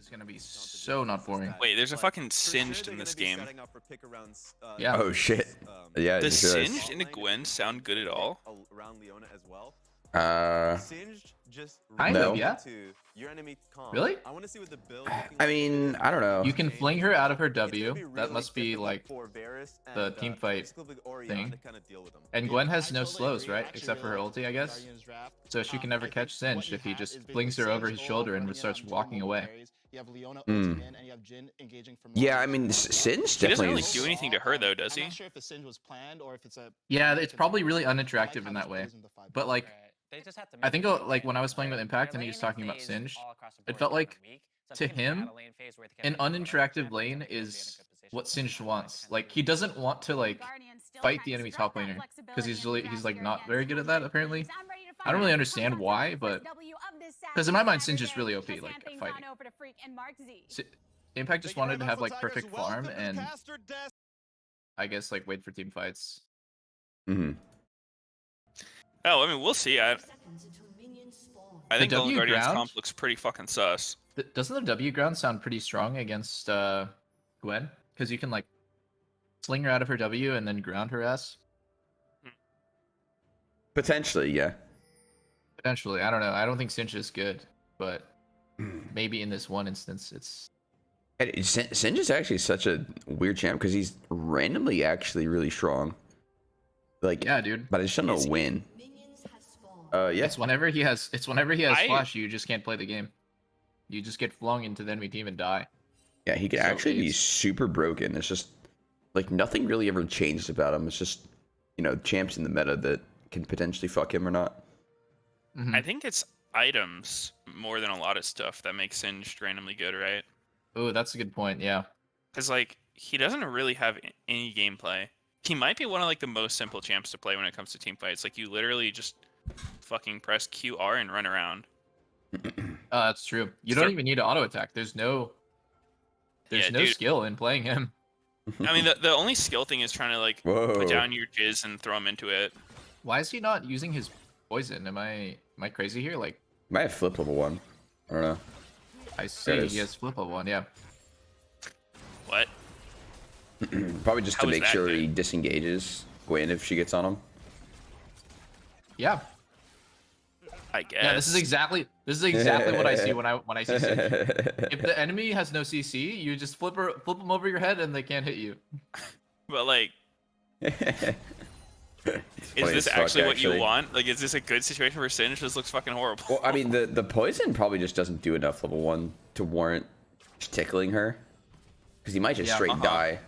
It's gonna be so not boring. Wait, there's a fucking Singed in this game. Yeah. Oh shit. Yeah. Does Singed Singed into Gwen sound good at all? Kind no. of, yeah. Really? I mean, I don't know. You can fling her out of her W. That must be like the team fight thing. And Gwen has no slows, right? Except for her ulti, I guess. So she can never catch Singed if he just flings her over his shoulder and starts walking away. Yeah, I mean, Singed He doesn't definitely really is. do anything to her though, does he? Yeah, it's probably really unattractive in that way. But like, I think like when I was playing with Impact and he was talking about Singed, it felt like to him, an unattractive lane is what Singed wants. Like he doesn't want to like fight the enemy top laner because he's like not very good at that apparently. I don't really understand why, but because in my mind Singed is really OP like at fighting. Impact just wanted to have like perfect farm and I guess like wait for team fights. Mm-hmm. Oh, I mean, we'll see. I think Golden Guardian's comp looks pretty fucking sus. Doesn't the W ground sound pretty strong against Gwen? Because you can like sling her out of her W and then ground her ass. Potentially, yeah. Potentially, I don't know. I don't think Singed is good, but maybe in this one instance, it's. Singed is actually such a weird champ because he's randomly actually really strong. Like, yeah, dude. But I just don't know when. Yeah. It's whenever he has flash, you just can't play the game. You just get flung into the enemy team and die. Yeah, he can actually be super broken. It's just like nothing really ever changed about him. It's just, you know, champs in the meta that can potentially fuck him or not. Mm-hmm. I think it's items more than a lot of stuff that makes Singed randomly good, right? Oh, that's a good point. Yeah. Because like he doesn't really have any gameplay. He might be one of like the most simple champs to play when it comes to team fights. Like you literally just fucking press QR and run around. That's true. You don't even need to auto attack. There's no skill in playing him. I mean, the only skill thing is trying to like put down your jizz and throw him into it. Why is he not using his poison? Am I crazy here? Like, might have flip level 1. I don't know. I see he has flip level 1. Yeah. What? Probably just to make sure he disengages Gwen if she gets on him. Yeah. I guess. Yeah, this is exactly what I see when I see Singed. If the enemy has no CC, you just flip them over your head and they can't hit you. But like, is this actually what you want? Like, is this a good situation for Singed? This looks fucking horrible. Well, I mean, the poison probably just doesn't do enough level 1 to warrant tickling her, because he might just straight die.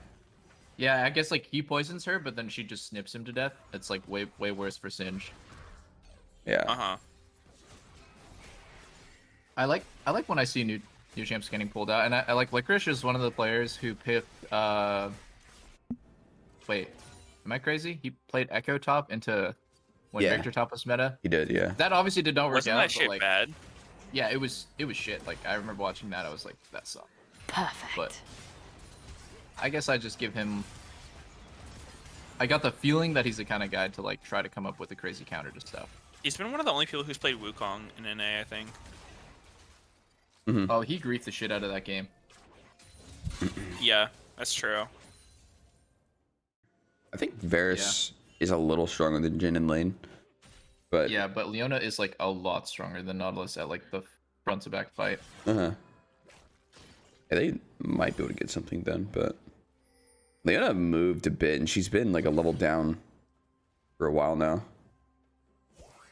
Yeah, I guess like he poisons her, but then she just snips him to death. It's like way worse for Singed. Yeah. I like when I see new champs getting pulled out, and I like Licorice is one of the players who picked. Wait, am I crazy? He played Echo Top into when Victor Top was meta. He did, yeah. That obviously did not work Wasn't out. That shit like, bad? Yeah, it was shit. Like I remember watching that, I was like, that sucked. Perfect. But I guess I just give him. I got the feeling that he's the kind of guy to like try to come up with a crazy counter to stuff. He's been one of the only people who's played Wukong in NA, I think. Mm-hmm. Oh, he griefed the shit out of that game. Yeah, that's true. I think Varus is a little stronger than Jhin in lane. But yeah, but Leona is like a lot stronger than Nautilus at like the front to back fight. Yeah, they might be able to get something done, but Leona moved a bit and she's been like a level down for a while now.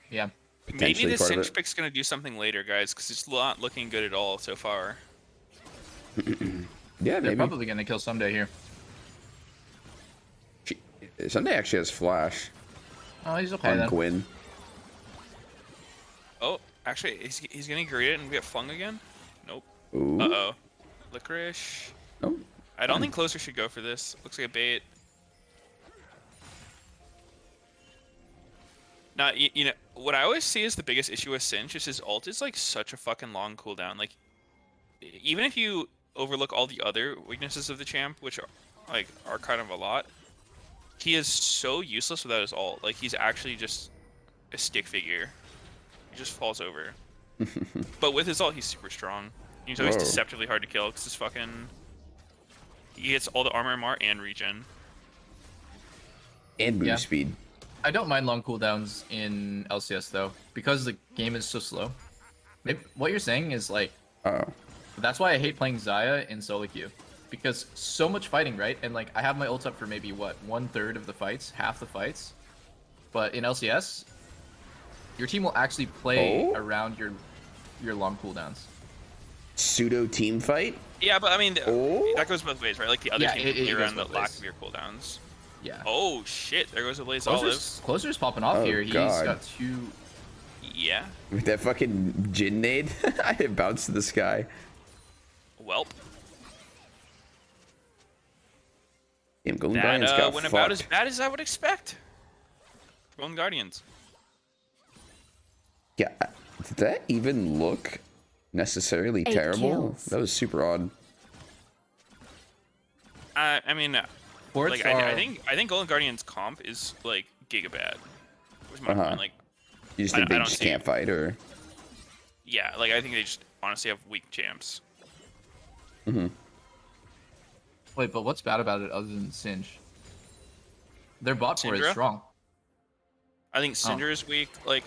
Yeah. Maybe the Singed pick's gonna do something later, guys, because it's not looking good at all so far. Yeah, they're probably gonna kill Someday here. Someday actually has flash. Oh, he's okay on then. Gwen. Oh, actually, he's gonna greet it and get flung again. Nope. Ooh. Uh-oh. Licorice. Oh. I don't think Closer should go for this. Looks like a bait. Now, you know, what I always see as the biggest issue with Singed is his ult is like such a fucking long cooldown. Like, even if you overlook all the other weaknesses of the champ, which are kind of a lot, he is so useless without his ult. Like, he's actually just a stick figure. He just falls over. But with his ult, he's super strong. He's always deceptively hard to kill because his fucking... He gets all the armor MR and regen. And move speed. I don't mind long cooldowns in LCS though, because the game is so slow. Maybe what you're saying is like... That's why I hate playing Xayah in solo queue. Because so much fighting, right? And like, I have my ult up for maybe, what, 1/3 of the fights? Half the fights? But in LCS, your team will actually play around your long cooldowns. Pseudo team fight? Yeah, but I mean, that goes both ways, right? Like the other team can play around the lack of your cooldowns. Yeah. Oh shit, there goes a Blaze Olives. Closer's popping off here. He's got 2... Yeah. With that fucking Jin nade, I bounced to the sky. Welp. Damn, Golden Guardians got went about as bad as I would expect. Golden Guardians. Yeah, did that even look necessarily terrible? That was super odd. I mean, like, I think Golden Guardians comp is like giga bad. Where's my point? Like, you just think they just can't fight, or? Yeah, like I think they just honestly have weak champs. Wait, but what's bad about it other than Singe? Their bot core is strong. I think Syndra is weak. Like,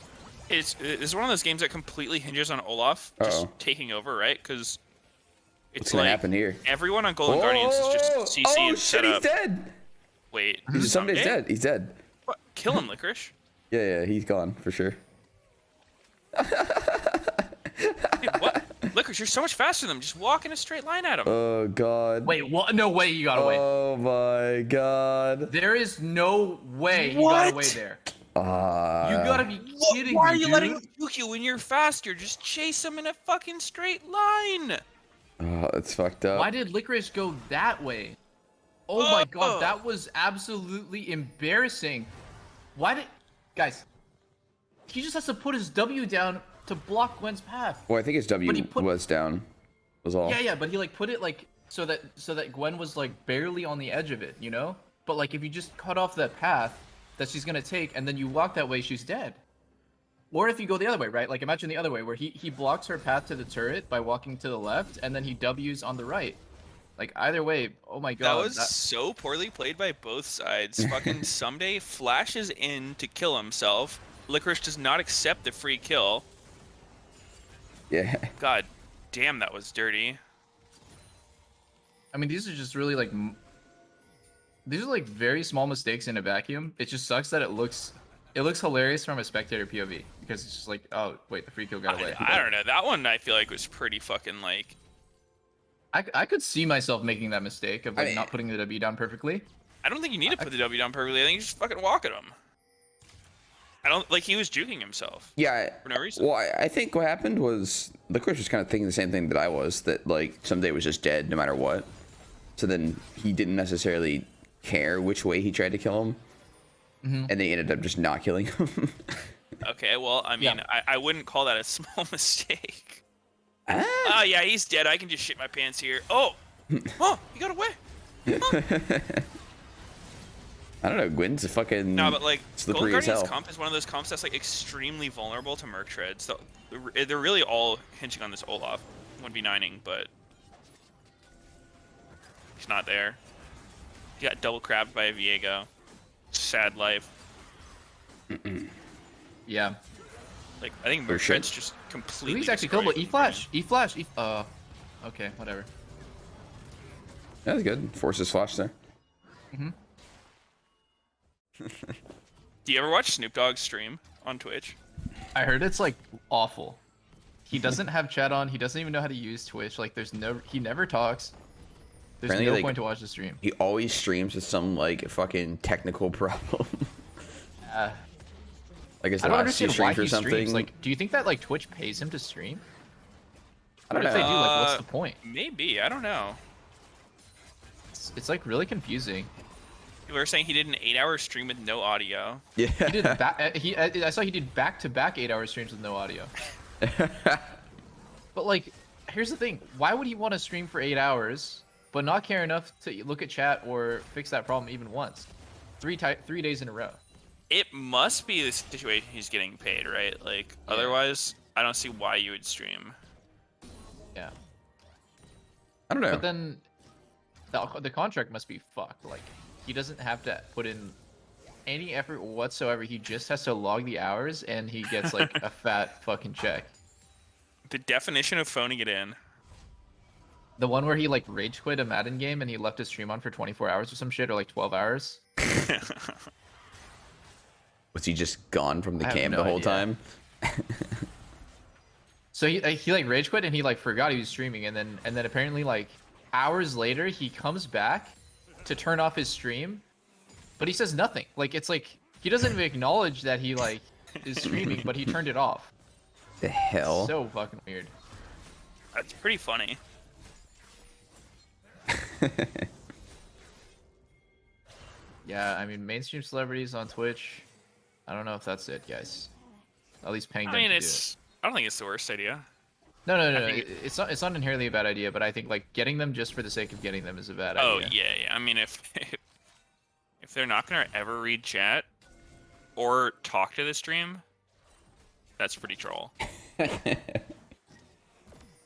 it's one of those games that completely hinges on Olaf just taking over, right? Because it's what's gonna happen here? Everyone on Golden Guardians is just CC and set up. He's dead. Wait, Somebody's dead. He's dead. What? Kill him, Licorice. Yeah, he's gone for sure. Dude, what? Licorice, you're so much faster than him. Just walk in a straight line at him. Oh god. Wait, what? No way you got away. Oh my god. There is no way you got away there. You gotta be kidding me, Why are you letting him juke you when you're faster? Just chase him in a fucking straight line. Oh, that's fucked up. Why did Licorice go that way? Oh my god, that was absolutely embarrassing. Why did... Guys, he just has to put his W down to block Gwen's path. Well, I think his W was down. Was all. Yeah, but he like put it like so that Gwen was like barely on the edge of it, you know? But like if you just cut off that path that she's gonna take and then you walk that way, she's dead. Or if you go the other way, right? Like imagine the other way where he blocks her path to the turret by walking to the left and then he W's on the right. Like either way, oh my god. That was so poorly played by both sides. Fucking Someday flashes in to kill himself. Licorice does not accept the free kill. Yeah. God damn, that was dirty. I mean, these are just really like... These are like very small mistakes in a vacuum. It just sucks that it looks hilarious from a spectator POV. Because it's just like, oh, wait, the free kill got away. I don't know. That one I feel like was pretty fucking like... I could see myself making that mistake of like not putting the W down perfectly. I don't think you need to put the W down perfectly. I think you just fucking walk at him. I don't like he was juking himself. Yeah. For no reason. Well, I think what happened was Licorice was kind of thinking the same thing that I was, that like Someday was just dead no matter what. So then he didn't necessarily care which way he tried to kill him, and they ended up just not killing him. Okay, well, I mean, I wouldn't call that a small mistake. Yeah, he's dead. I can just shit my pants here. Oh, he got away. I don't know. Gwen's a fucking no, but like Golden slippery as hell. Guardians comp is one of those comps that's like extremely vulnerable to Merc Treads. So they're really all hinging on this Olaf 1v9ing, but he's not there. He got double crabbed by a Viego. Sad life. Yeah. Like I think Merc Treads just completely. He's actually killable. E-flash. E-flash. Okay, whatever. That was good. Forces flash there. Do you ever watch Snoop Dogg's stream on Twitch? I heard it's like awful. He doesn't have chat on. He doesn't even know how to use Twitch. Like he never talks. There's apparently, no point to watch the stream. He always streams with some like fucking technical problem. Like I don't understand why he streams. Like, do you think that like Twitch pays him to stream? I don't know. If they do, like, what's the point? Maybe, I don't know. It's like really confusing. People are saying he did an 8-hour stream with no audio. Yeah. He did I saw he did back-to-back 8-hour streams with no audio. But like, here's the thing: why would he want to stream for 8 hours, but not care enough to look at chat or fix that problem even once? 3 days in a row. It must be the situation he's getting paid, right? Like, otherwise, I don't see why you would stream. Yeah. I don't know. But then the contract must be fucked. Like, he doesn't have to put in any effort whatsoever. He just has to log the hours, and he gets like a fat fucking check. The definition of phoning it in. The one where he like rage quit a Madden game and he left his stream on for 24 hours or some shit, or like 12 hours. Was he just gone from the I have cam no the whole idea. time? So he like rage quit and he like forgot he was streaming, and then apparently like hours later he comes back to turn off his stream, but he says nothing. Like, it's like he doesn't even acknowledge that he like is streaming, but he turned it off. The hell? So fucking weird. That's pretty funny. Yeah, I mean, mainstream celebrities on Twitch. I don't know if that's it, guys. At least paying them I mean, to it's. I don't think it's the worst idea. do it. No. think It's not inherently a bad idea, but I think like getting them just for the sake of getting them is a bad Oh idea. yeah. I mean, if they're not gonna ever read chat or talk to the stream, that's pretty troll.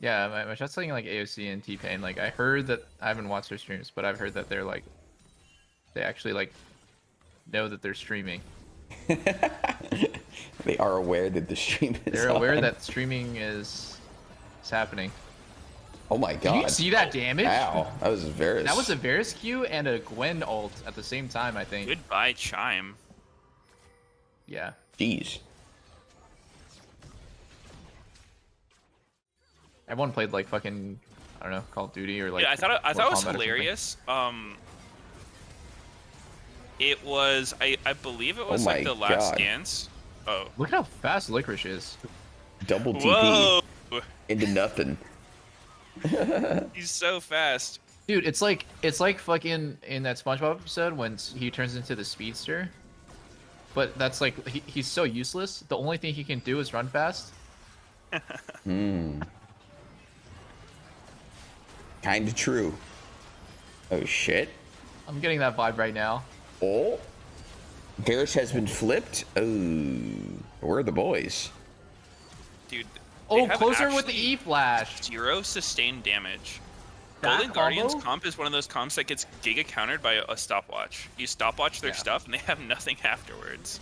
Yeah, my chat's saying like AOC and T-Pain. Like, I heard that, I haven't watched their streams, but I've heard that they're like, they actually like know that they're streaming. They are aware that the stream is They're aware on. that streaming is happening. Oh my god. Did you see that damage? Ow. That was Varus. That was a Varus Q and a Gwen ult at the same time, I think. Goodbye, Chime. Yeah. Jeez. Everyone played like fucking, I don't know, Call of Duty or like. Yeah, I thought it was Mortal Kombat or something. hilarious. It was I believe it was Oh like my the last God. dance. Oh. Look how fast Licorice is. Double TP Whoa! into nothing. He's so fast. Dude, it's like fucking in that SpongeBob episode when he turns into the speedster. But that's like he's so useless. The only thing he can do is run fast. Kinda true. Oh shit. I'm getting that vibe right now. Oh. Varus has been flipped. Oh. Where are the boys? Dude. they Oh, have closer with the actually E flash. 0 sustained damage. That Golden Guardians combo? comp is one of those comps that gets giga countered by a stopwatch. You stopwatch their Yeah. stuff and they have nothing afterwards.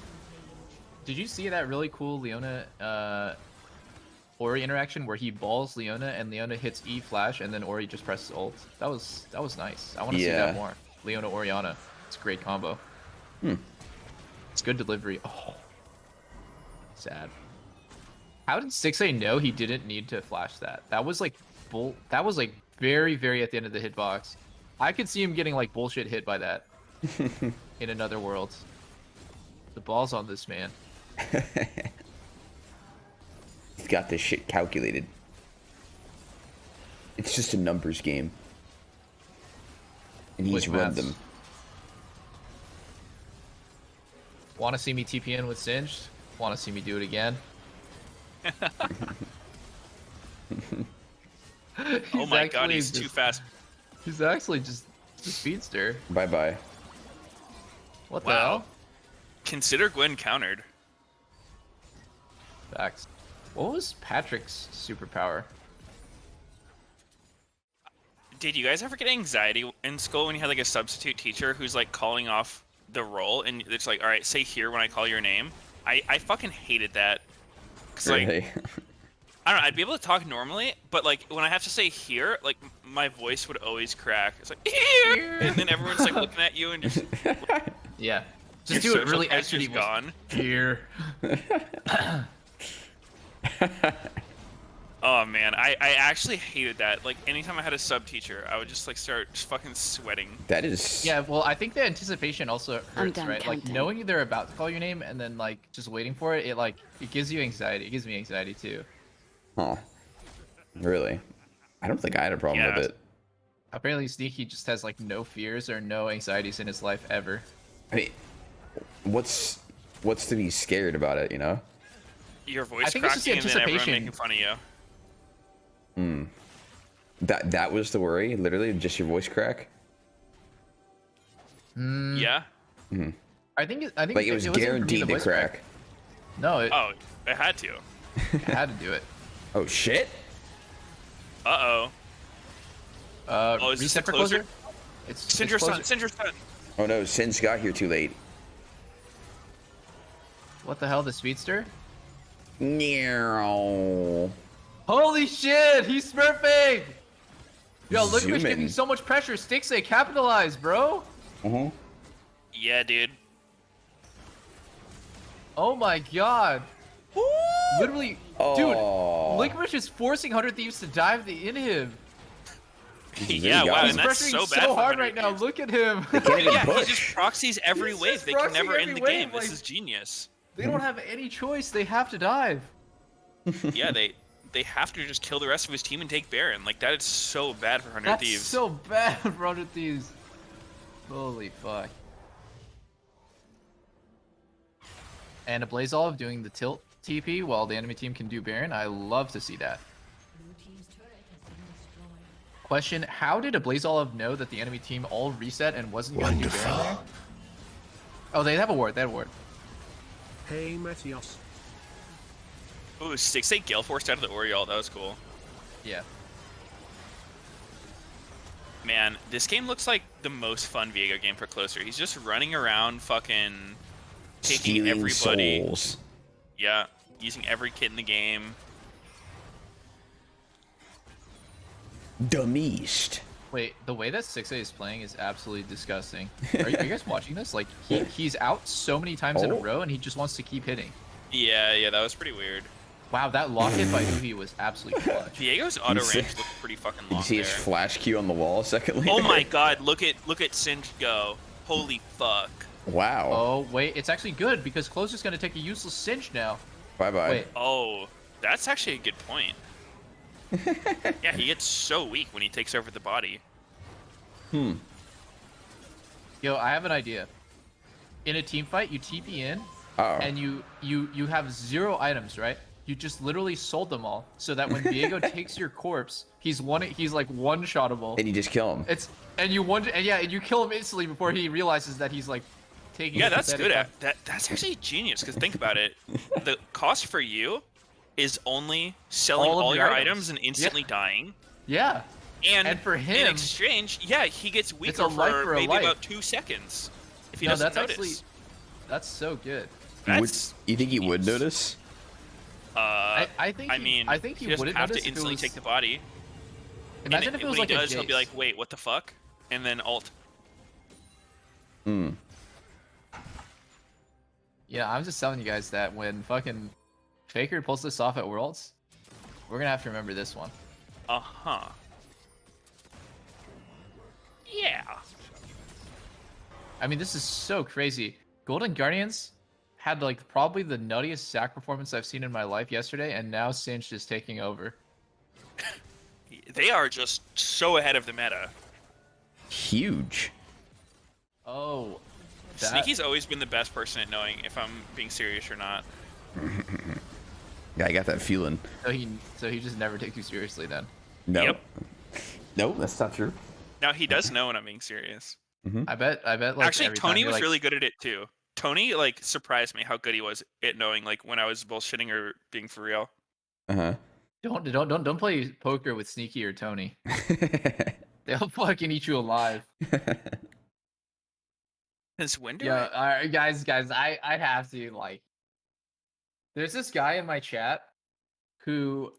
Did you see that really cool Leona Ori interaction where he balls Leona and Leona hits E flash and then Ori just presses ult? That was nice. I want to see Yeah. that more. Leona Oriana. It's a great combo. It's good delivery. Oh. Sad. How did 6A know he didn't need to flash that? That was like that was like very, very at the end of the hitbox. I could see him getting like bullshit hit by that in another world. The ball's on this man. He's got this shit calculated. It's just a numbers game. And he's With run maths. them. Want to see me TPN with Singed? Want to see me do it again? Oh my god, actually he's too just- fast. He's actually just a speedster. Bye bye. What the Wow. hell? Consider Gwen countered. Facts. What was Patrick's superpower? Did you guys ever get anxiety in school when you had like a substitute teacher who's like calling off the roll and it's like, all right, say here when I call your name? I fucking hated that. Cause like, Really? I don't know, I'd be able to talk normally, but like when I have to say here, like my voice would always crack. It's like here, and then everyone's like looking at you and just Yeah. Just your do it social really pressure's extra. gone. Here. Oh man, I actually hated that. Like anytime I had a sub teacher, I would just like start just fucking sweating. That is... Yeah, well, I think the anticipation also I'm hurts, done right? Like counting. knowing they're about to call your name and then like just waiting for it, it gives you anxiety. It gives me anxiety too. Huh. Really? I don't think I had a problem Yeah. with it. Apparently, Sneaky just has like no fears or no anxieties in his life ever. I mean, what's to be scared about it, you know? Your voice I think it's just the cracking and then everyone anticipation. making fun of you. That was the worry? Literally, just your voice crack? Yeah. I think Like, it was wasn't for me, guaranteed the to voice crack. No, it Oh, I had to. had to do it. Oh, shit? Uh-oh. Oh, is this the reset for closer? It's Singer's closer. son. Singer's son. Oh no, Singe got here too late. What the hell, the speedster? No. Holy shit, he's smurfing! Yo, look at Zoom me getting in. so much pressure. Stixay, capitalize, bro. Yeah, dude. Oh my god. Literally, dude, Oh. Licorice is forcing 100 Thieves to dive the inhib. Yeah, wow, He's and that's pressuring so bad so for hard 100 right now. Thieves. Look at him. They can't even Yeah, he push. just proxies every He's wave. just They can proxying never end every the game. wave, This like- is genius. They don't have any choice. They have to dive. Yeah, they have to just kill the rest of his team and take Baron. Like, that is so bad for 100 That's Thieves. so bad for 100 Thieves. Holy fuck. And a Blaze Olive doing the tilt TP while the enemy team can do Baron. I love to see that. Question, how did a Blaze Olive know that the enemy team all reset and wasn't going to do Baron there? Oh, they have a ward. They have a ward. Hey, Meteos. Ooh, 6-8 Gale forced out of the Oriole. That was cool. Yeah. Man, this game looks like the most fun Viego game for Closer. He's just running around fucking taking Stealing everybody. souls. Yeah, using every kit in the game. Dummiest. Wait, the way that 6A is playing is absolutely disgusting. Are you guys watching this? Like, he's out so many times in a Oh. row and he just wants to keep hitting. Yeah, that was pretty weird. Wow, that lock hit by Uhi was absolutely clutch. Viego's auto see- range looked pretty fucking You long see there. his flash Q on the wall a second later. Oh my god, look at Singe go. Holy fuck. Wow. Oh, wait, it's actually good because Closer's going to take a useless cinch now. Bye-bye. Wait, Oh, that's actually a good point. Yeah, he gets so weak when he takes over the body. yo, I have an idea. In a team fight, you TP in Uh-oh. and you have 0 items, right? You just literally sold them all so that when Viego takes your corpse, he's like one-shottable. And you just kill him. And you kill him instantly before he realizes that he's like taking. Yeah, a that's pathetic good. time. That's actually genius, because think about it. The cost for you is only selling All of all your your items. items and instantly dying. Yeah. And for in him, exchange, yeah, he gets a weaker life for for a maybe life. about 2 seconds. If he No, doesn't that's notice. that's so good. That's You think he would genius. notice? I think I think he he doesn't wouldn't have notice to if it instantly was- take the body. Imagine and if it was when like he a does, he'll be Jace. like, wait, what the fuck? And then ult. Yeah, I'm just telling you guys that when fucking Faker pulls this off at Worlds, we're gonna have to remember this one. Uh-huh. Yeah. I mean, this is so crazy. Golden Guardians had like probably the nuttiest sack performance I've seen in my life yesterday, and now Sinch is taking over. They are just so ahead of the meta. Huge. Oh, that... Sneaky's always been the best person at knowing if I'm being serious or not. Yeah, I got that feeling. So he just never takes you seriously then. No. Yep. No, that's not true. Now, he does know when I'm being serious. I bet like Actually, every time Tony you're was like, really good at it too. Tony like surprised me how good he was at knowing like when I was bullshitting or being for real. Uh-huh. Don't play poker with Sneaky or Tony. They'll fucking eat you alive. Since when do Yeah, all right, guys, I have to like. There's this guy in my chat who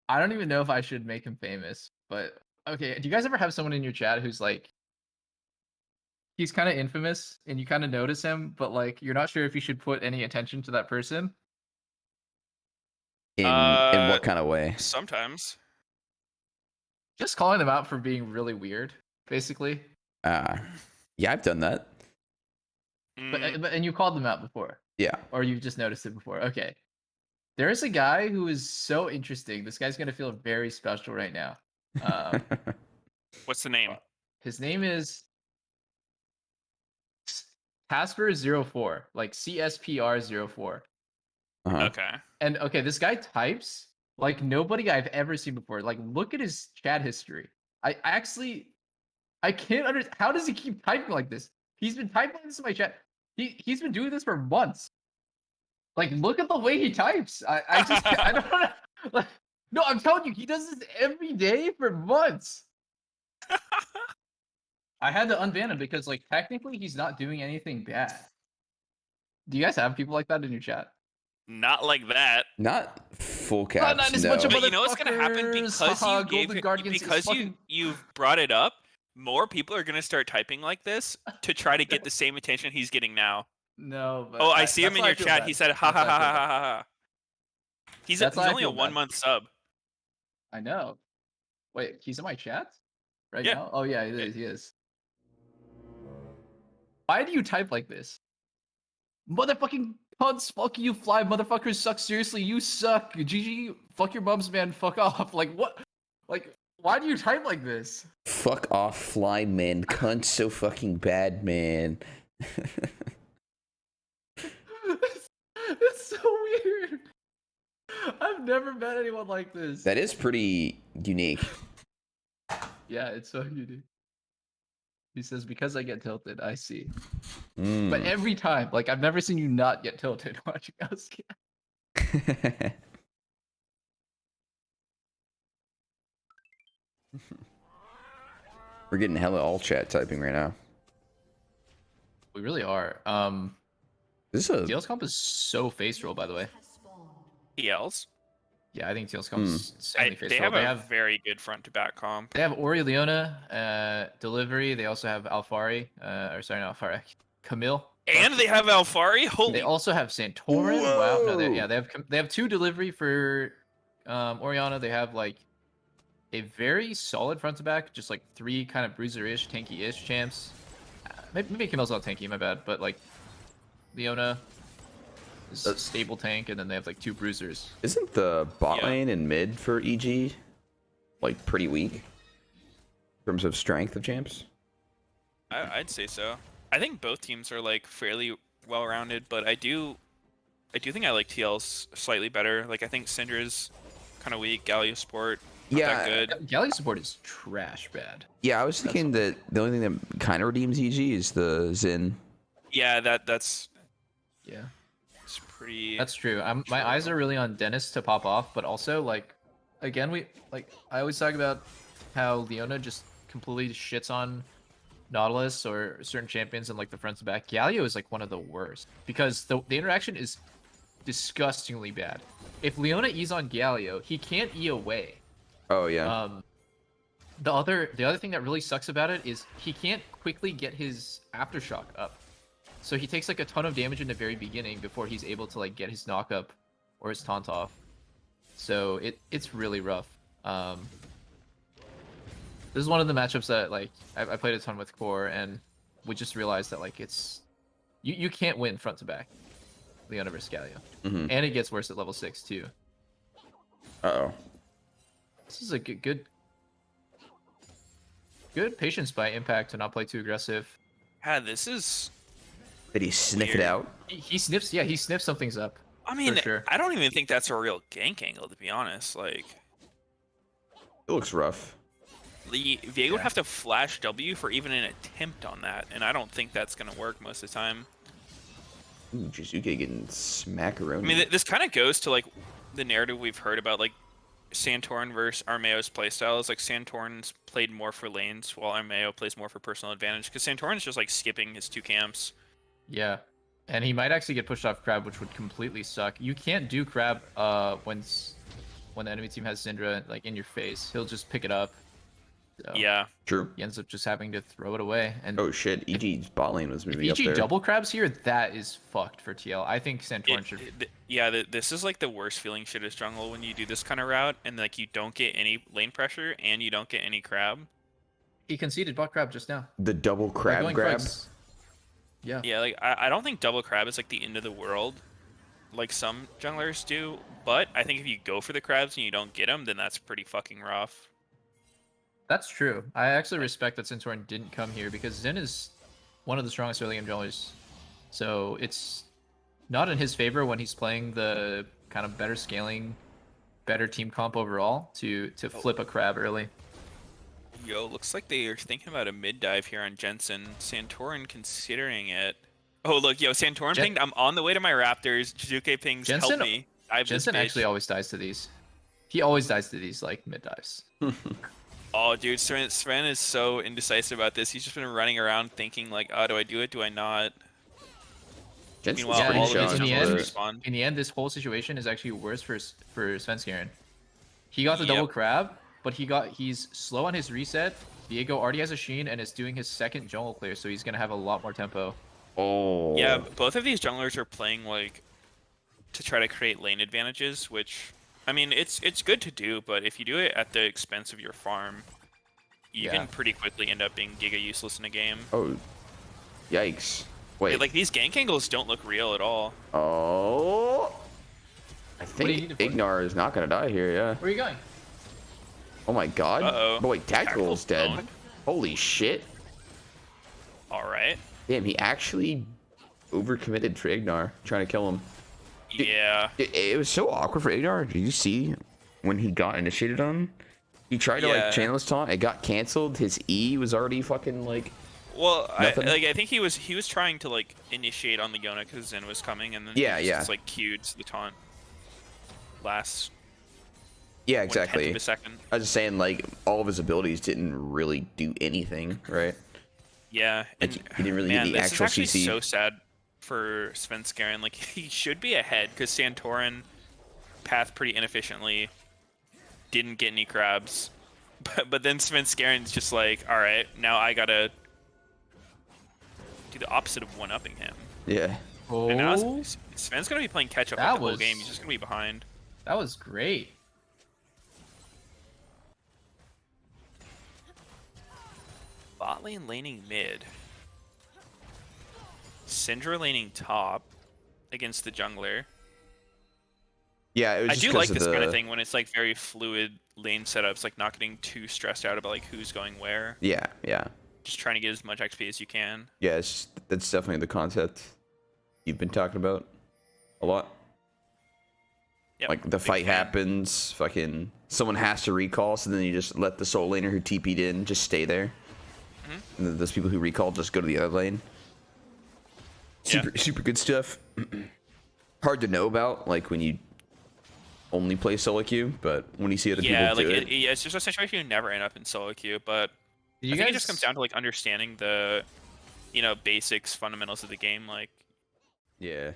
I don't even know if I should make him famous, but okay. Do you guys ever have someone in your chat who's like, he's kind of infamous and you kind of notice him, but like you're not sure if you should put any attention to that person? In what kind of way? Sometimes. Just calling them out for being really weird, basically. Yeah, I've done that. But and you called them out before. Yeah. Or you've just noticed it before. Okay. There is a guy who is so interesting. This guy's gonna feel very special right now. What's the name? His name is Casper04, like CSPR04. Uh-huh. Okay. And okay, this guy types like nobody I've ever seen before. Like, look at his chat history. I can't understand. How does he keep typing like this? He's been typing this in my chat. He's been doing this for months. Like, look at the way he types. I just I don't know. No, I'm telling you, he does this every day for months. I had to unban him because, like, technically he's not doing anything bad. Do you guys have people like that in your chat? Not like that. Not full caps, not as no. much of But you know what's gonna happen because you gave it, because you've brought it up. More people are gonna start typing like this to try to get the same attention he's getting now. No, but oh, I see him in your chat. He said, "Ha ha ha ha ha ha." He's only a 1 month sub. I know. Wait, he's in my chat right Yeah. now. Oh yeah, he is. Why do you type like this? Motherfucking cunts, fuck you, fly motherfuckers suck. Seriously, you suck. GG, fuck your mums, man. Fuck off. Like what? Like why do you type like this? Fuck off, fly man. Cunt's so fucking bad, man. It's so weird. I've never met anyone like this. That is pretty unique. Yeah, it's so unique. He says, because I get tilted, I see. Mm. But every time, like, I've never seen you not get tilted watching us. We're getting hella all chat typing right now. We really are. This is TL's comp is so face roll, by the way. TL's? Yeah, I think TL's comp is insanely face they roll. Have a very good front to back comp. They have Ori Leona, Delivery. They also have Alfari. Or sorry, not Alfari. Camille. And they have Alfari. Holy. They also have Santorin. Wow. No, they have 2 Delivery for Orianna. They have like a very solid front to back, just like 3 kind of bruiser-ish, tanky-ish champs. Maybe Camille's not tanky, my bad, but like Leona is a stable tank, and then they have like 2 bruisers. Isn't the bot lane and mid for EG like pretty weak in terms of strength of champs? I'd say so. I think both teams are like fairly well-rounded, but I do think I like TL's slightly better. Like I think Syndra's kind of weak. Galio Sport, not that good. Galio Support is trash bad. Yeah, I was thinking that the only thing that kind of redeems EG is the Xin. Yeah, that's Yeah. it's pretty. That's true. My eyes are really on Dennis to pop off, but also like, again, I always talk about how Leona just completely shits on Nautilus or certain champions in like the front to back. Galio is like one of the worst because the interaction is disgustingly bad. If Leona E's on Galio, he can't E away. Oh yeah. The other thing that really sucks about it is he can't quickly get his aftershock up. So he takes like a ton of damage in the very beginning before he's able to like get his knock up or his taunt off. So it's really rough. This is one of the matchups that like I played a ton with Core, and we just realized that like it's you can't win front to back Leona versus Galio. And it gets worse at level 6 too. Uh-oh. This is a good patience by Impact to not play too aggressive. Yeah, this is. Did he sniff weird. it out? He sniffs. Yeah, he sniffs some things up. I mean, for sure. I don't even think that's a real gank angle, to be honest. Like, It looks rough. Viego would have to flash W for even an attempt on that, and I don't think that's gonna work most of the time. Ooh, Jizuke getting smackaroni. I mean, this kind of goes to like the narrative we've heard about like Santorin versus Armeo's playstyles. Like Santorin's played more for lanes, while Armeo plays more for personal advantage. Because Santorin's just like skipping his 2 camps. Yeah, and he might actually get pushed off Crab, which would completely suck. You can't do Crab when the enemy team has Syndra like in your face. He'll just pick it up. So Yeah, True. he ends up just having to throw it away. And Oh shit, EG's bot lane was moving if up EG there. double Crabs here, that is fucked for TL. I think Santorin should. this is like the worst feeling shit as jungle when you do this kind of route and like you don't get any lane pressure and you don't get any crab. He conceded bot Crab just now. The double They're crab going grab. fights. Yeah. Yeah, like I don't think double crab is like the end of the world, like some junglers do. But I think if you go for the crabs and you don't get them, then that's pretty fucking rough. That's true. I actually respect that Santorin didn't come here because Zen is one of the strongest early game junglers. So it's not in his favor when he's playing the kind of better scaling, better team comp overall to flip a crab early. Yo, looks like they are thinking about a mid dive here on Jensen. Santorin considering it. Oh look, yo, Santorin pinged. I'm on the way to my Raptors. Jizuke pings. Help me. Jensen actually always dies to these. He always dies to these like mid dives. Oh, dude, Sven is so indecisive about this. He's just been running around thinking like, oh, do I do it? Do I not? Jensen's Meanwhile, pretty all of shown, his junglers but- respawn. In the end, this whole situation is actually worse for Svenskeren. He got the Yep. double crab, but he's slow on his reset. Viego already has a Sheen and is doing his second jungle clear, so he's gonna have a lot more tempo. Oh. Yeah, both of these junglers are playing like to try to create lane advantages, which I mean it's good to do, but if you do it at the expense of your farm, you can pretty quickly end up being giga useless in a game. Oh. Yikes. Wait. Like these gank angles don't look real at all. Oh. I do you think need to put? Ignar is not gonna die here. Yeah. Where are you going? Oh my god. Uh-oh. But wait, Tactical's dead. Tactical's Holy shit. All right. Damn, he actually overcommitted for Ignar, trying to kill him. Yeah. It was so awkward for Ignar. Did you see when he got initiated on? He tried to like channel his taunt. It got canceled. His E was already fucking like. Well, I nothing. think he was trying to like initiate on the Yona because Zen was coming, and then Yeah, he yeah. just like queued the taunt last. Yeah, 1/10 exactly. of a second. I was just saying, like, all of his abilities didn't really do anything, right? Yeah, Like, and he didn't really man, need the this actual is actually CC. so sad for Svenskeren. Like he should be ahead because Santorin path pretty inefficiently, didn't get any crabs, but then Svenskeren's just like, all right, now I gotta do the opposite of one-upping him. Yeah. And now Oh, Sven's gonna be playing catch up That like the whole was- game. He's just gonna be behind. that was great. Bot lane laning mid. Syndra laning top against the jungler. Yeah, it was I just do 'cause like of this the... kind of thing when it's like very fluid lane setups, like not getting too stressed out about like who's going where. Yeah, yeah. Just trying to get as much XP as you can. Yeah, that's definitely the concept you've been talking about a lot. Yep, Like, the big fight fan. happens, fucking... Someone has to recall, so then you just let the soul laner who TP'd in just stay there. And then those people who recall just go to the other lane. Super good stuff. Hard to know about, like, when you only play solo queue, but when you see other Yeah, people like do it... it's just a situation you never end up in solo queue, but Did I think it just comes down to like understanding the, basics, fundamentals of the game, like. Yeah.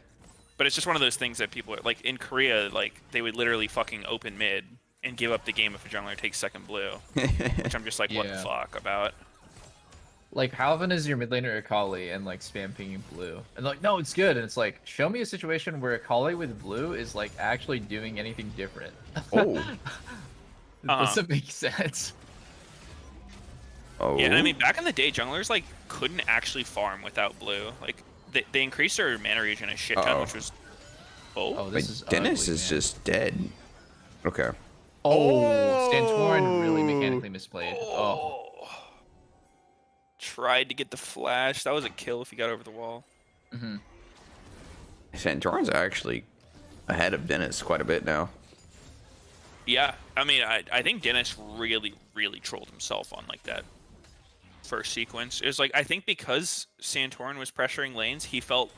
But it's just one of those things that people are, like in Korea, like they would literally fucking open mid and give up the game if a jungler takes second blue, which I'm just like, what the Yeah. fuck about? Like, how often is your mid laner Akali and like spam pinging blue? And like, no, it's good. And it's like, show me a situation where Akali with blue is like actually doing anything different. Oh. It doesn't make sense. Oh. Yeah, and I mean, back in the day, junglers like couldn't actually farm without blue. Like they increased their mana regen a shit ton, Uh-oh. which was Oh, Wait, this is Dennis ugly, is man. just dead. Okay. Oh, Santorin really mechanically misplayed. Oh, Tried to get the flash. That was a kill if he got over the wall. Santorin's actually ahead of Dennis quite a bit now. Yeah, I mean, I think Dennis really, really trolled himself on like that first sequence. It was like, I think because Santorin was pressuring lanes, he felt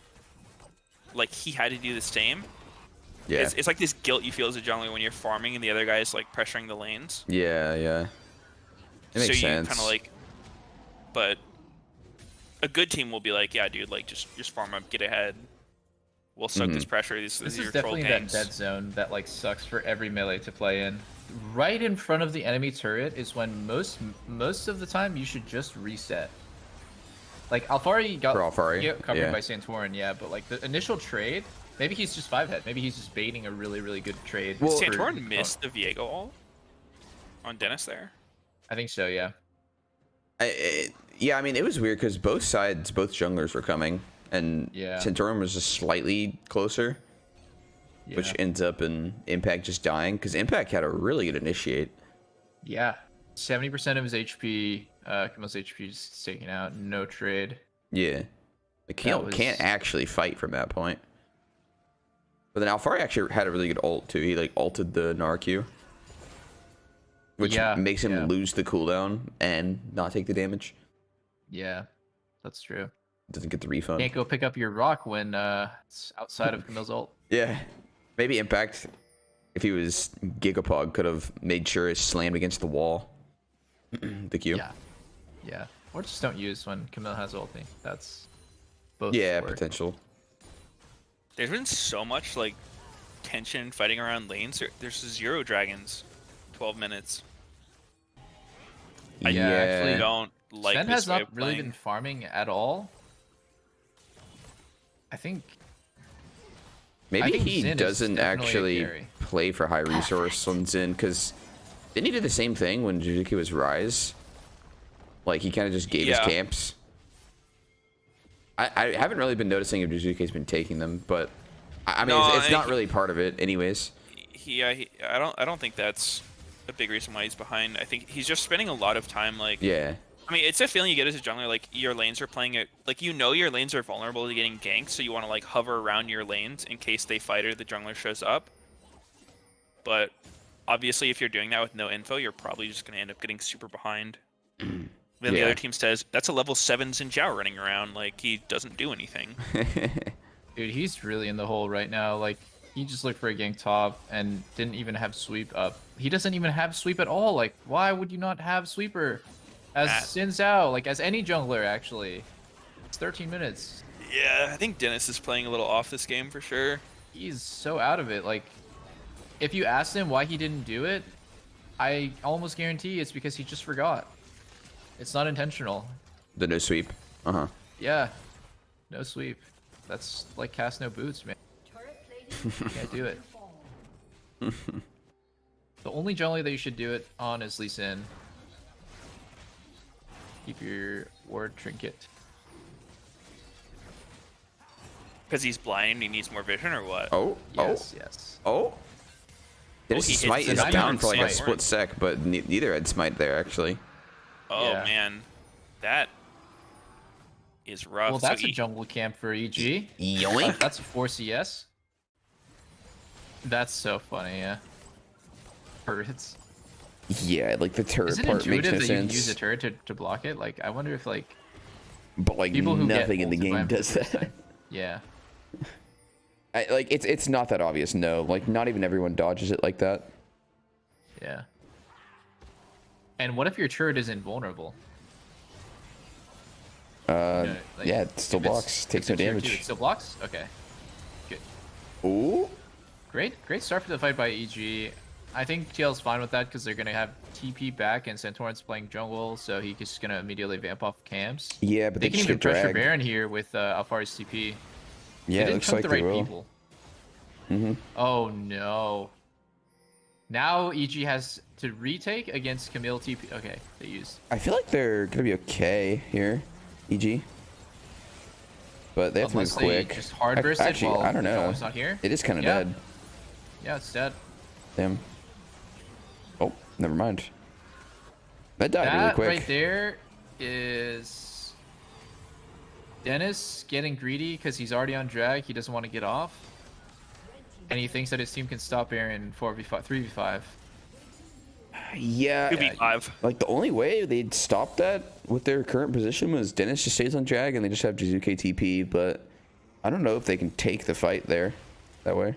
like he had to do the same. Yeah. It's like this guilt you feel as a jungler when you're farming and the other guy is like pressuring the lanes. Yeah, yeah. It makes so you sense. kind of like, but a good team will be like, yeah, dude, like just farm up, get ahead. We'll suck this pressure. These this are is your troll definitely that ganks. dead zone that like sucks for every melee to play in. Right in front of the enemy turret is when most of the time you should just reset. Like Alfari got For Alfari, covered yeah. by Santorin, yeah, but like the initial trade, maybe he's just 5-head. Maybe he's just baiting a really, really good trade. Well, Santorin missed the Viego ult on Dennis there. I think so, yeah. Yeah, I mean, it was weird because both junglers were coming, and Yeah. Santorin was just slightly closer, which Yeah. ends up in Impact just dying, because Impact had a really good initiate. Yeah. 70% of his HP, most HP is taken out, no trade. Yeah. Like, he can't actually fight from that point. But then Alfari actually had a really good ult, too. He, like, ulted the Narq, which makes him lose the cooldown and not take the damage. Yeah, that's true. Doesn't get the refund. Can't go pick up your rock when it's outside of Camille's ult. Yeah. Maybe Impact if he was Gigapog, could have made sure it's slammed against the wall. The Q. Yeah. Yeah. Or just don't use when Camille has ulti. That's both. Yeah, work. potential. There's been so much like tension fighting around lanes. There's 0 dragons. 12 minutes. I actually don't like Sen this has way not of really playing. been farming at all. I think Maybe he Xin is doesn't definitely a actually carry. play for high resource on Xin, because didn't he do the same thing when Juzuki was Rise? Like, he kind of just gave his camps. I haven't really been noticing if Juzuki's been taking them, but I mean, it's not really part of it anyways. I don't think that's a big reason why he's behind. I think he's just spending a lot of time like. Yeah. I mean, it's a feeling you get as a jungler, like, your lanes are playing it, like, you know your lanes are vulnerable to getting ganked, so you want to, like, hover around your lanes in case they fight or the jungler shows up. But, obviously, if you're doing that with no info, you're probably just going to end up getting super behind. Then the other team says, that's a level 7 Xin Zhao running around, like, he doesn't do anything. Dude, he's really in the hole right now. Like, he just looked for a gank top and didn't even have sweep up. He doesn't even have sweep at all. Like, why would you not have sweeper? As Xin Zhao, like as any jungler actually. It's 13 minutes. Yeah, I think Dennis is playing a little off this game for sure. He's so out of it. Like, if you asked him why he didn't do it, I almost guarantee it's because he just forgot. It's not intentional. The no sweep. Uh-huh. Yeah. No sweep. That's like cast no boots, man. Can't do it. The only jungler that you should do it on is Lee Sin. Keep your ward trinket. Because he's blind, he needs more vision, or what? Oh, Yes. Dennis' smite is down for like a split sec, but neither had smite there actually. Oh man, that is rough. Well, that's a jungle camp for EG. Yoink. That's a 4 CS. That's so funny, yeah. Turrets. Yeah, like the turret Is it part makes intuitive no that you sense. use a turret to block it? Like, I wonder if like But like people who nothing get in the ulted by game him for does the first that. time. Yeah. Like it's not that obvious. No, like not even everyone dodges it like that. Yeah. And what if your turret is invulnerable? Yeah, it still if blocks. Takes no it's tier 2, damage. it still blocks? Okay. Good. Ooh. Great start for the fight by EG. I think TL's fine with that because they're going to have TP back and Santorin's playing jungle, so he's just going to immediately vamp off camps. Yeah, but they can even pressure drag. Baron here with Alfari's TP. Yeah, they it looks like the they right will. people. Oh no. Now EG has to retake against Camille TP. Okay, they use. I feel like they're gonna be okay here, EG. But they have to move quick. Just hard bursted. Actually, while I don't know. It's not here. It is kind of dead. Yeah, it's dead. Damn. Oh, never mind. That died really That quick. right there is Dennis getting greedy because he's already on drag. He doesn't want to get off. And he thinks that his team can stop Aaron 4v5, 3v5. Yeah. 2v5. Like the only way they'd stop that with their current position was Dennis just stays on drag and they just have Jizuke TP, but I don't know if they can take the fight there that way.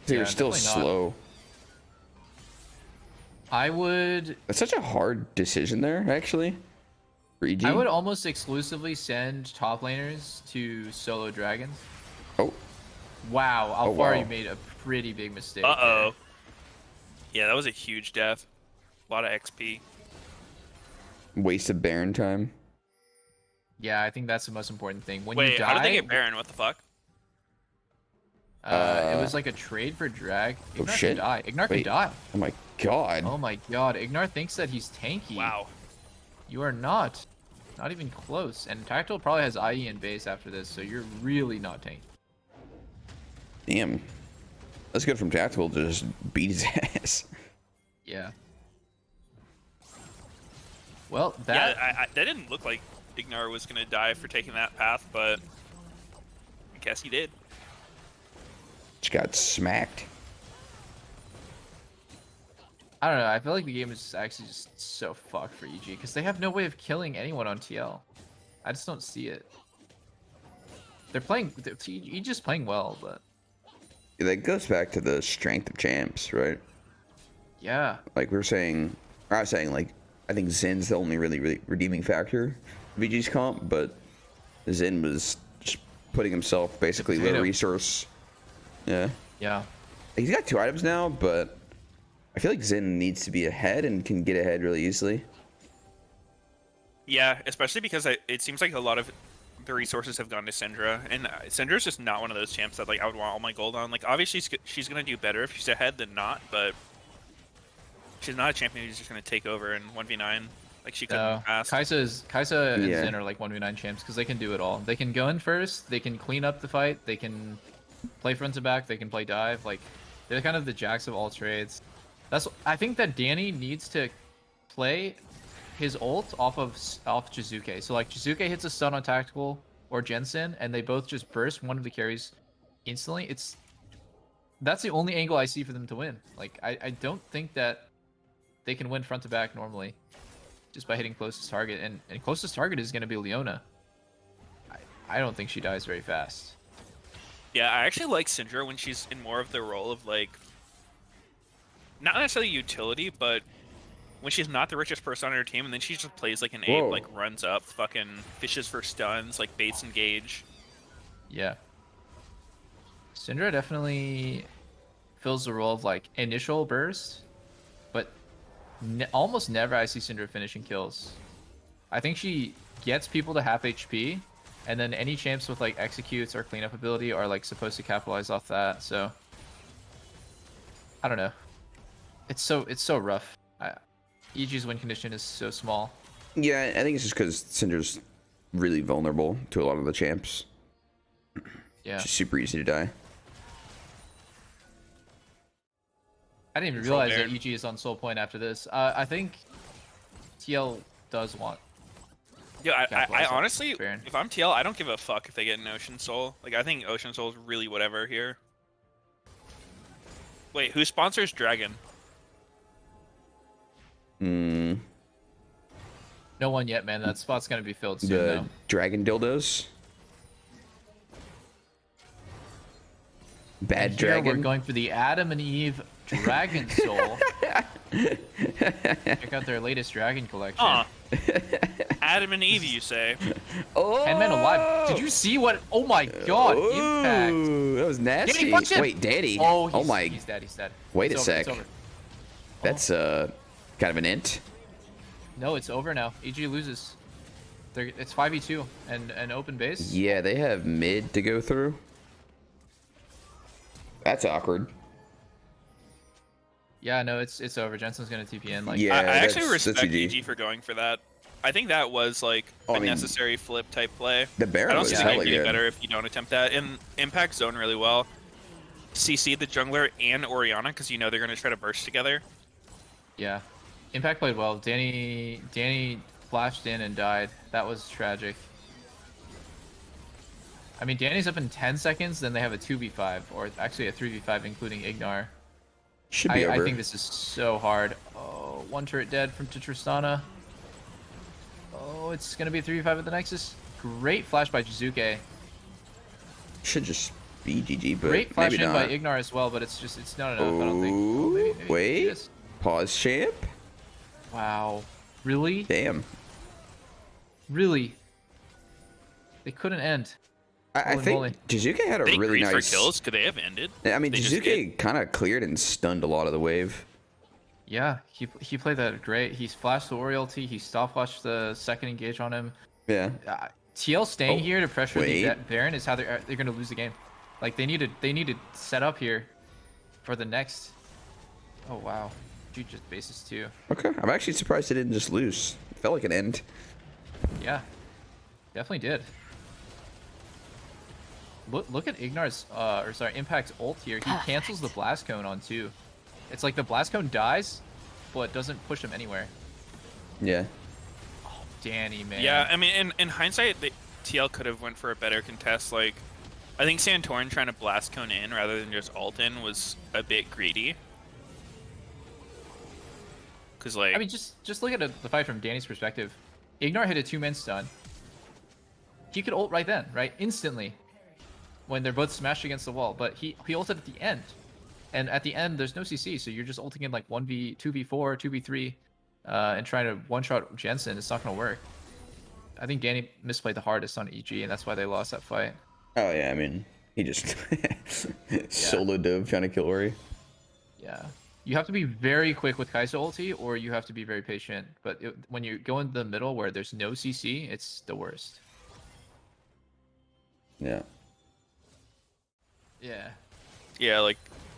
They're still slow. I would. It's such a hard decision there, actually. For EG. I would almost exclusively send top laners to solo dragons. Oh. Wow, Alfari made a pretty big mistake. Uh-oh. Yeah, that was a huge death. A lot of XP. Wasted Baron time. Yeah, I think that's the most important thing. When Wait, you die, how did they get Baron? What the fuck? It was like a trade for drag. Ignar shit. can die. Ignar can Wait. die. Oh my god. Oh my god. Ignar thinks that he's tanky. Wow. You are not. Not even close. And Tactile probably has IE in base after this, so you're really not tanky. Damn. That's good from Tactical to just beat his ass. Yeah. Well, that... Yeah, that didn't look like Ignar was going to die for taking that path, but I guess he did. Just got smacked. I don't know. I feel like the game is actually just so fucked for EG because they have no way of killing anyone on TL. I just don't see it. They're playing... EG's playing well, but... That goes back to the strength of champs, right? Yeah. Like we were saying, or I was saying, like, I think Zin's the only really redeeming factor of VG's comp, but Zin was just putting himself basically low resource. Yeah. Yeah. He's got 2 items now, but I feel like Zin needs to be ahead and can get ahead really easily. Yeah, especially because it seems like a lot of the resources have gone to Syndra, and Syndra's just not one of those champs that like I would want all my gold on. Like obviously she's gonna do better if she's ahead than not, but she's not a champion who's just gonna take over in 1v9 like she could in the past. Kaisa and Zin are like 1v9 champs because they can do it all. They can go in first, they can clean up the fight, they can play front to back, they can play dive. Like they're kind of the jacks of all trades. I think that Danny needs to play his ult off Jizuke. So like Jizuke hits a stun on tactical or Jensen, and they both just burst one of the carries instantly. That's the only angle I see for them to win. Like I don't think that they can win front to back normally just by hitting closest target, and closest target is going to be Leona. I don't think she dies very fast. Yeah, I actually like Syndra when she's in more of the role of like not necessarily utility, but when she's not the richest person on her team, and then she just plays like an ape, like runs up, fucking fishes for stuns, like baits engage. Yeah. Syndra definitely fills the role of like initial burst, but almost never I see Syndra finishing kills. I think she gets people to half HP, and then any champs with like executes or cleanup ability are like supposed to capitalize off that. So I don't know. It's so rough. EG's win condition is so small. Yeah, I think it's just because Syndra's really vulnerable to a lot of the champs. Yeah. She's super easy to die. I didn't even realize that EG is on soul point after this. I think TL does want. Yeah, I honestly, if I'm TL, I don't give a fuck if they get an Ocean Soul. Like, I think Ocean Soul is really whatever here. Wait, who sponsors Dragon? No one yet, man. That spot's gonna be filled soon. The Dragon dildos. Bad Dragon. We're going for the Adam and Eve Dragon Soul. Check out their latest Dragon collection. Adam and Eve, you say? Oh, 10 men alive. Did you see what? Oh my God! Impact. That was nasty. Wait, Daddy. Oh my. He's dead. He's dead. Wait a sec. That's kind of an int. No, it's over now. EG loses. It's 5v2 and an open base. Yeah, they have mid to go through. That's awkward. Yeah, no, it's over. Jensen's gonna TP in. Like, yeah, I actually respect EG for going for that. I think that was like a necessary flip type play. The Baron was hella good. I don't see it getting better if you don't attempt that. And impact zone really well. CC the jungler and Orianna because you know they're gonna try to burst together. Yeah, Impact played well. Danny flashed in and died. That was tragic. I mean, Danny's up in 10 seconds, then they have a 2v5, or actually a 3v5, including Ignar. Should be over. I think this is so hard. Oh, one turret dead from Tristana. Oh, it's going to be a 3v5 at the Nexus. Great flash by Jizuke. Should just be GG, but great flash maybe in not. by Ignar as well, but it's not enough, I don't think. Oh, maybe wait. Pause champ? Wow. Really? Damn. Really? They couldn't end. I think Jizuke had a really nice... for kills? Could they have ended? I mean, Jizuke kind of cleared and stunned a lot of the wave. Yeah, he played that great. He flashed the Ori ulti. He stop flashed the second engage on him. Yeah. TL staying here to pressure the Baron is how they're going to lose the game. Like, they need to set up here for the next... Oh, wow. Dude just bases too. Okay, I'm actually surprised they didn't just lose. It felt like an end. Yeah, definitely did. Look at Ignar's, Impact's ult here. He cancels the Blast Cone on 2. It's like the Blast Cone dies, but doesn't push him anywhere. Yeah. Oh, Danny, man. Yeah, I mean, in hindsight, TL could have went for a better contest. Like, I think Santorin trying to Blast Cone in rather than just ult in was a bit greedy. Cause like, I mean, just look at the fight from Danny's perspective. Ignar hit a 2-man stun. He could ult right then, right? Instantly. when they're both smashed against the wall. But he ulted at the end, and at the end there's no CC, so you're just ulting in like 1v, 2v4, 2v3, and trying to one-shot Jensen. It's not gonna work. I think Danny misplayed the hardest on EG, and that's why they lost that fight. Oh yeah, I mean, he just solo dove trying to kill Ori. Yeah. You have to be very quick with Kai'Sa ulti, or you have to be very patient. But when you go in the middle where there's no CC, it's the worst. Yeah. Yeah. Yeah, like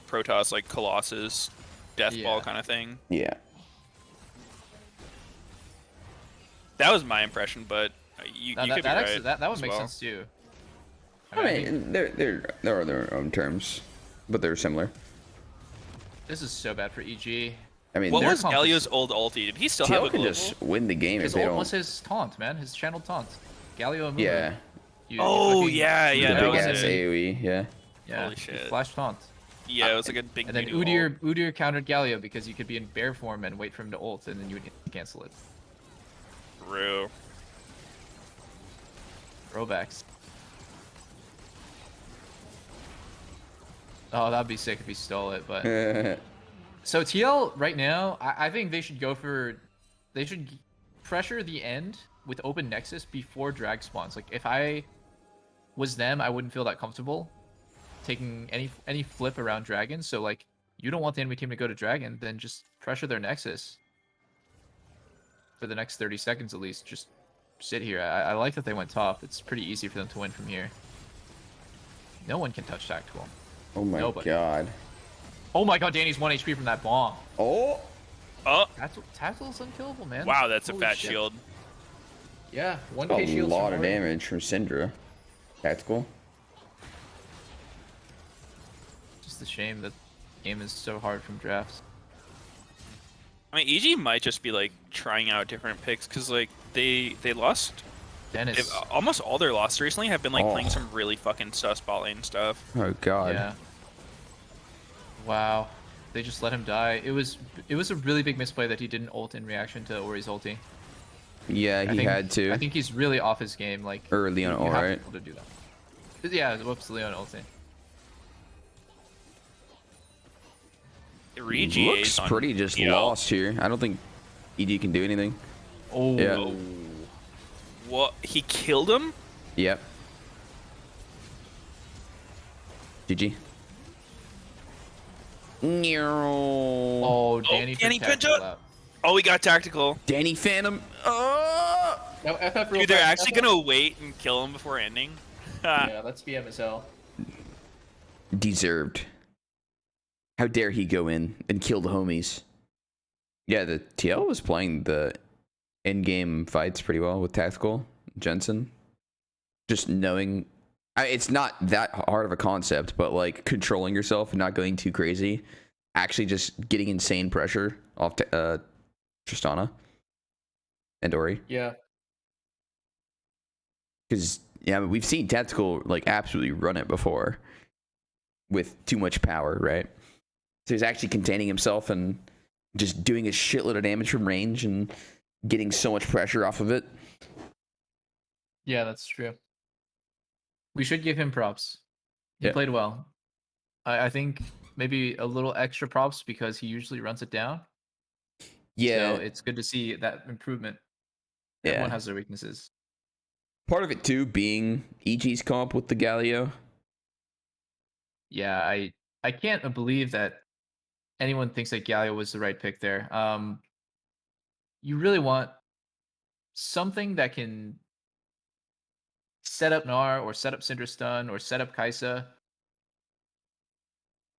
Protoss, like Colossus, Death Ball Yeah. kind of thing. Yeah. That was my impression, but you could be right. That would as make well. sense too. I mean, there are their own terms, but they're similar. This is so bad for EG. I mean, What they're was Galio's old ulti? Did he still have a TL can global? just win the game His if they ult don't. was his taunt, man. His channeled taunt. Galio and Yeah. Oh fucking- yeah, The yeah, that big was ass it. AoE. Yeah. Yeah. Holy he shit. Flash taunt. Yeah, it was like a big. And then Meteor ult. Udyr countered Galio because you could be in bear form and wait for him to ult, and then you would cancel it. Real. Throwbacks. Oh, that'd be sick if he stole it, but... So TL, right now, I think they should go for... They should pressure the end with open Nexus before drag spawns. Like, if I was them, I wouldn't feel that comfortable taking any flip around Dragon. So, like, you don't want the enemy team to go to Dragon, then just pressure their Nexus. For the next 30 seconds at least, just sit here. I like that they went top. It's pretty easy for them to win from here. No one can touch Tactical. Oh my Nobody. god. Oh my god, Danny's 1 HP from that bomb. Oh. Oh, Tactical's unkillable, man. wow, that's Holy a fat shit. shield. Yeah, 1k A shields lot from of Ori. damage from Syndra. Tactical. Just a shame that the game is so hard from drafts. I mean, EG might just be like trying out different picks because like they lost. Dennis. Almost all their losses recently have been like Oh. playing some really fucking sus bot lane stuff. Oh god. Yeah. Wow. They just let him die. It was a really big misplay that he didn't ult in reaction to Ori's ulti. Yeah, he had to. I think he's really off his game. Like Or Leon you ult, have to right? be able to do that. Yeah, whoops, Leon ulti. Re-GA's Looks on pretty just Meteos. lost here. I don't think ED can do anything. Oh. Yeah. What? He killed him? Yep. GG. Oh, Danny took Danny Tactical good out. Oh, we got tactical. Danny Phantom. Oh! No, FF real Dude, they're fast, actually FF. gonna wait and kill him before ending. Yeah, let's be MSL. Deserved. How dare he go in and kill the homies? Yeah, the TL was playing the in-game fights pretty well with Tactical, Jensen. Just knowing... it's not that hard of a concept, but like controlling yourself and not going too crazy. Actually just getting insane pressure off Tristana and Ori. Yeah. Because, yeah, I mean, we've seen Tactical like absolutely run it before with too much power, right? So he's actually containing himself and just doing a shitload of damage from range and getting so much pressure off of it. Yeah, that's true. We should give him props. He Yeah. played well. I think maybe a little extra props because he usually runs it down. Yeah, So it's good to see that improvement. yeah. Everyone has their weaknesses. Part of it too being EG's comp with the Galio. Yeah, I can't believe that anyone thinks that Galio was the right pick there. You really want something that can set up Gnar or set up Syndra Stun or set up Kai'Sa.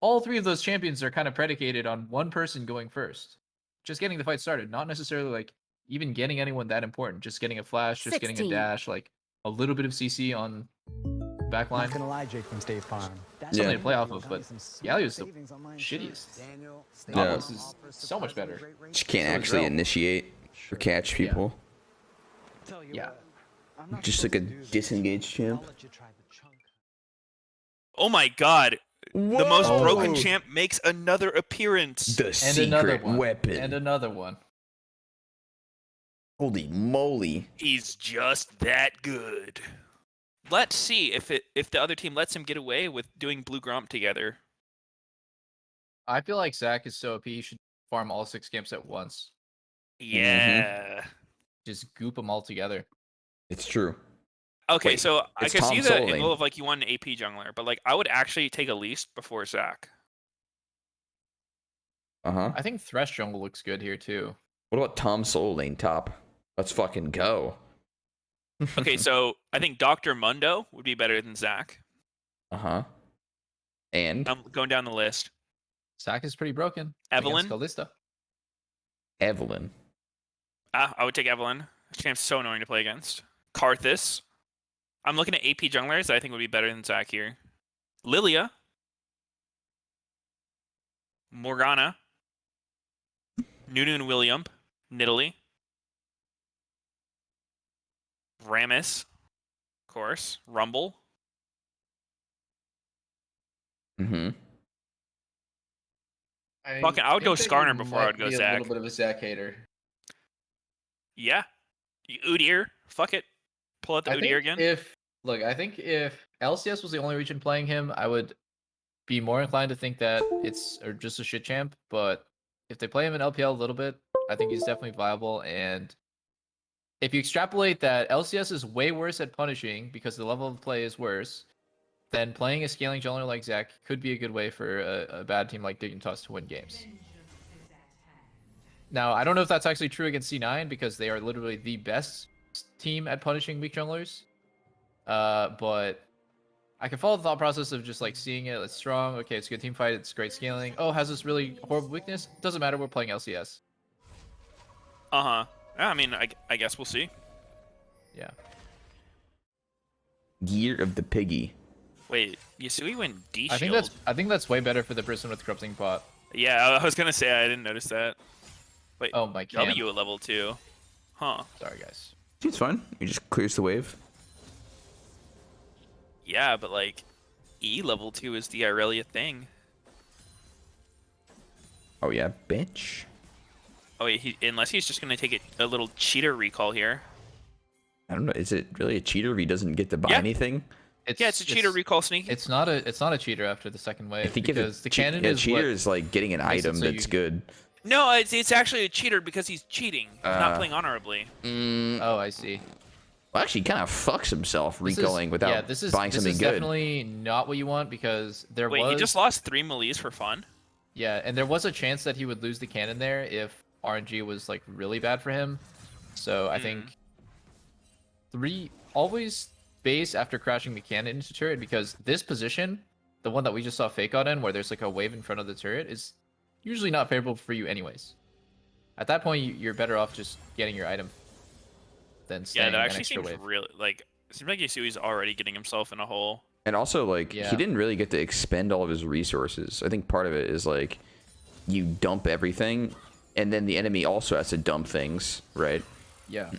All three of those champions are kind of predicated on one person going first. Just getting the fight started, not necessarily like even getting anyone that important. Just getting a flash, just getting a 16. dash, like a little bit of CC on Not backline. gonna lie, Jake from State Farm. Something Yeah. to play off of, but Galio's the shittiest. Nautilus is so much better. She can't So is actually Rel. initiate or catch people. Yeah. Just like a disengaged champ. Oh my god. The most Whoa! broken champ makes another appearance. The And another secret one. weapon. And another one. Holy moly. He's just that good. Let's see if the other team lets him get away with doing blue gromp together. I feel like Zach is so OP, he should farm all 6 camps at once. Yeah. Just goop them all together. It's true. Okay, Wait, so I it's can Tom see the Sololing. angle of like you want an AP jungler, but like I would actually take Elise before Zach. I think Thresh jungle looks good here too. What about Tom Soul Lane top? Let's fucking go. Okay, so I think Dr. Mundo would be better than Zach. And I'm going down the list. Zach is pretty broken. Evelyn. Kalista. Evelyn. I would take Evelyn. This champ's so annoying to play against. Karthus. I'm looking at AP junglers that I think would be better than Zach here. Lilia. Morgana. Nunu and William. Nidalee. Rammus. Of course. Rumble. I would go Skarner before I would go Zach. A little bit of a Zach hater. Yeah. Udyr. Fuck it. Pull out the Udyr again. I think if LCS was the only region playing him, I would be more inclined to think that it's just a shit champ. But if they play him in LPL a little bit, I think he's definitely viable. And if you extrapolate that LCS is way worse at punishing because the level of play is worse, then playing a scaling jungler like Zach could be a good way for a bad team like Dignitas to win games. Now, I don't know if that's actually true against C9 because they are literally the best team at punishing weak junglers. But I can follow the thought process of just like seeing it. It's strong. Okay, it's a good team fight. It's great scaling. Oh, has this really horrible weakness? Doesn't matter. We're playing LCS. Yeah, I mean, I guess we'll see. Yeah. Gear of the Piggy. Wait, Yasui went D I shield. think that's way better for the person with corrupting pot. Yeah, I was gonna say I didn't notice that. Wait, oh my god. W at level 2. Huh. Sorry guys. It's fine. He just clears the wave. Yeah, but like E level 2 is the Irelia thing. Oh yeah, bitch. Oh wait, unless he's just gonna take a little cheater recall here. I don't know. Is it really a cheater if he doesn't get to buy anything? It's a cheater recall sneak. It's not a cheater after the second wave. I think because the cannon is cheater is like getting an item that's good. No, it's actually a cheater because he's cheating. He's not playing honorably. Oh, I see. Well, actually, he kind of fucks himself recalling without buying something good. This is definitely not what you want because Wait, he just lost 3 melees for fun? Yeah, and there was a chance that he would lose the cannon there if RNG was like really bad for him. So I think always base after crashing the cannon into turret because this position, the one that we just saw fake out in, where there's like a wave in front of the turret, is usually not favorable for you anyways. At that point, you're better off just getting your item than staying that an actually extra seems wave. really like it seems like Yasui's already getting himself in a hole. And also, like, he didn't really get to expend all of his resources. I think part of it is like you dump everything, and then the enemy also has to dump things, right? Yeah.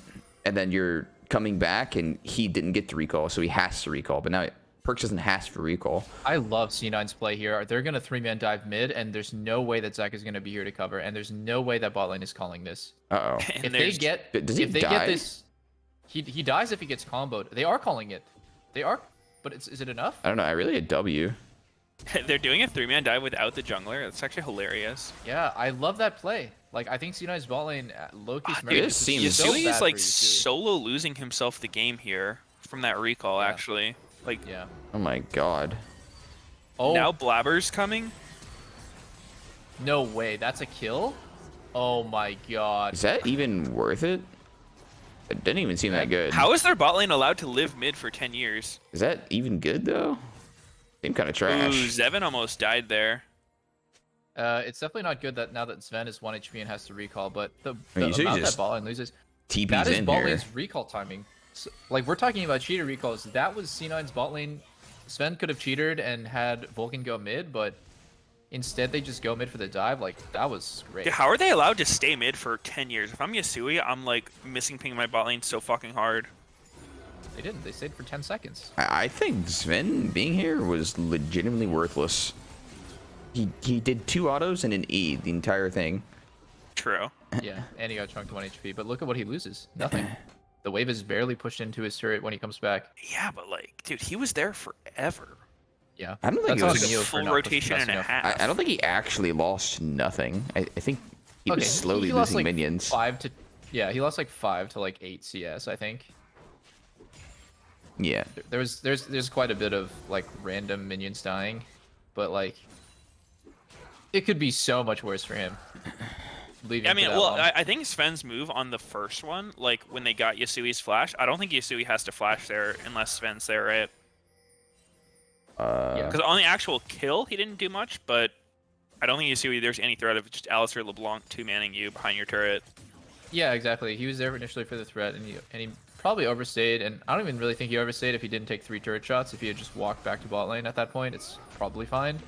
And then you're coming back, and he didn't get to recall, so he has to recall. But now Perks doesn't have to recall. I love C9's play here. They're going to 3-man dive mid, and there's no way that Zach is going to be here to cover, and there's no way that bot lane is calling this. Uh-oh. If they get this, he dies if he gets comboed. They are calling it. They are, but is it enough? I don't know. I really had W. They're doing a 3-man dive without the jungler. That's actually hilarious. Yeah, I love that play. Like, I think C9's bot lane low-key Yasui is like solo losing himself the game here from that recall, actually. Like, yeah. Oh my god. Oh. Now Blabber's coming? No way. That's a kill? Oh my god. Is that even worth it? It didn't even seem that good. How is their bot lane allowed to live mid for 10 years? Is that even good, though? Seemed kind of trash. Ooh, Zevin almost died there. It's definitely not good that now that Sven is 1 HP and has to recall, but the amount that bot lane loses, that is bot lane's recall timing. So, like, we're talking about cheater recalls. That was C9's bot lane. Sven could have cheated and had Vulcan go mid, but instead they just go mid for the dive. Like, that was great. Dude, how are they allowed to stay mid for 10 years? If I'm Yasui, I'm, like, missing ping my bot lane so fucking hard. They didn't. They stayed for 10 seconds. I think Sven being here was legitimately worthless. He did 2 autos and an E the entire thing. True. Yeah, and he got chunked 1 HP, but look at what he loses. Nothing. The wave is barely pushed into his turret when he comes back. Yeah, but like, dude, he was there forever. Yeah. I don't think That's it on was Like Neo a for full not pushing rotation fast and a enough. half. I don't think he actually lost nothing. I think he was Okay, slowly he lost losing like minions. 5 to he lost like 5 to like 8 CS, I think. Yeah. There's quite a bit of like random minions dying, but like it could be so much worse for him. I mean, well, I think Sven's move on the first one, like when they got Yasui's flash, I don't think Yasui has to flash there unless Sven's there, right? Yeah. Because on the actual kill, he didn't do much, but I don't think Yasui there's any threat of just Alistair LeBlanc two-manning you behind your turret. Yeah, exactly. He was there initially for the threat, and he probably overstayed. And I don't even really think he overstayed if he didn't take 3 turret shots. If he had just walked back to bot lane at that point, it's probably fine.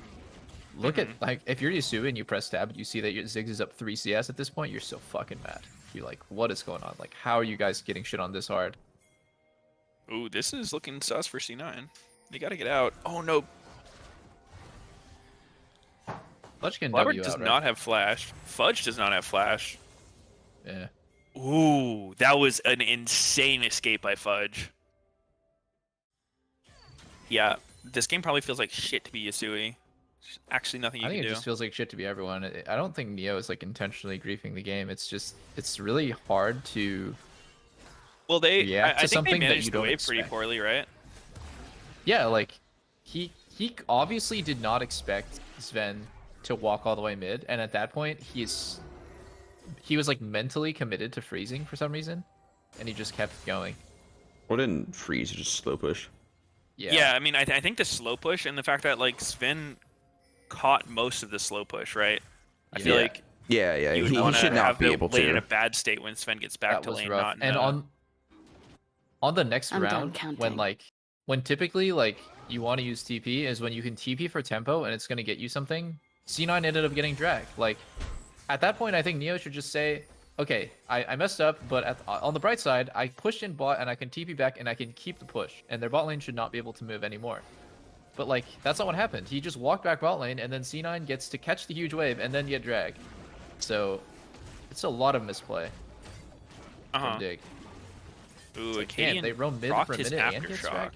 Look at, like, if you're Yasuo and you press tab, you see that your Ziggs is up 3 CS at this point, you're so fucking mad. You're like, what is going on? Like, how are you guys getting shit on this hard? Ooh, this is looking sus for C9. They gotta get out. Oh no. Fudge can Blabber W does out, right? not have flash. Fudge does not have flash. Yeah. Ooh, that was an insane escape by Fudge. Yeah, this game probably feels like shit to be Yasui. There's actually nothing you I can think it do. just feels like shit to be everyone. I don't think Neo is like intentionally griefing the game. It's just, it's really hard to Well, react I to think something they that managed you the don't wave pretty expect. poorly, right? Yeah, like he obviously did not expect Sven to walk all the way mid, and at that point he was like mentally committed to freezing for some reason, and he just kept going. Well, didn't freeze, just slow push. Yeah, I mean, I think the slow push and the fact that like Sven caught most of the slow push, right? I feel like Yeah, you would he wanna should not have be the able lane in to. a bad state when Sven gets back that to was lane. rough. Not And on the next I'm done round, counting. when typically like you want to use TP is when you can TP for tempo and it's gonna get you something. C9 ended up getting dragged. Like at that point, I think Neo should just say, okay, I messed up, but on the bright side, I pushed in bot and I can TP back and I can keep the push, and their bot lane should not be able to move anymore. But like that's not what happened. He just walked back bot lane, and then C9 gets to catch the huge wave and then get dragged. So it's a lot of misplay from Dig. Ooh, Like, damn, they roam mid for a minute and get Aftershock. dragged.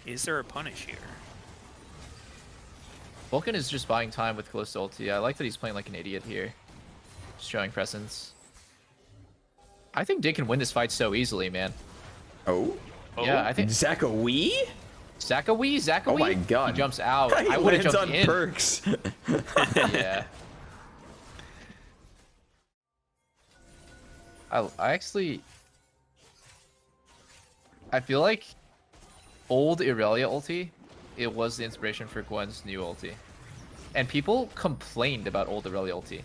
Is there a punish here? Vulcan is just buying time with close to ulti. I like that he's playing like an idiot here. Just showing presence. I think Dig can win this fight so easily, man. Oh? Yeah, I think Zakawi? Zakawi? Oh my god. He jumps out. He I would have lands jumped on in. perks. Yeah. I actually... I feel like old Irelia ulti, it was the inspiration for Gwen's new ulti. And people complained about old Irelia ulti.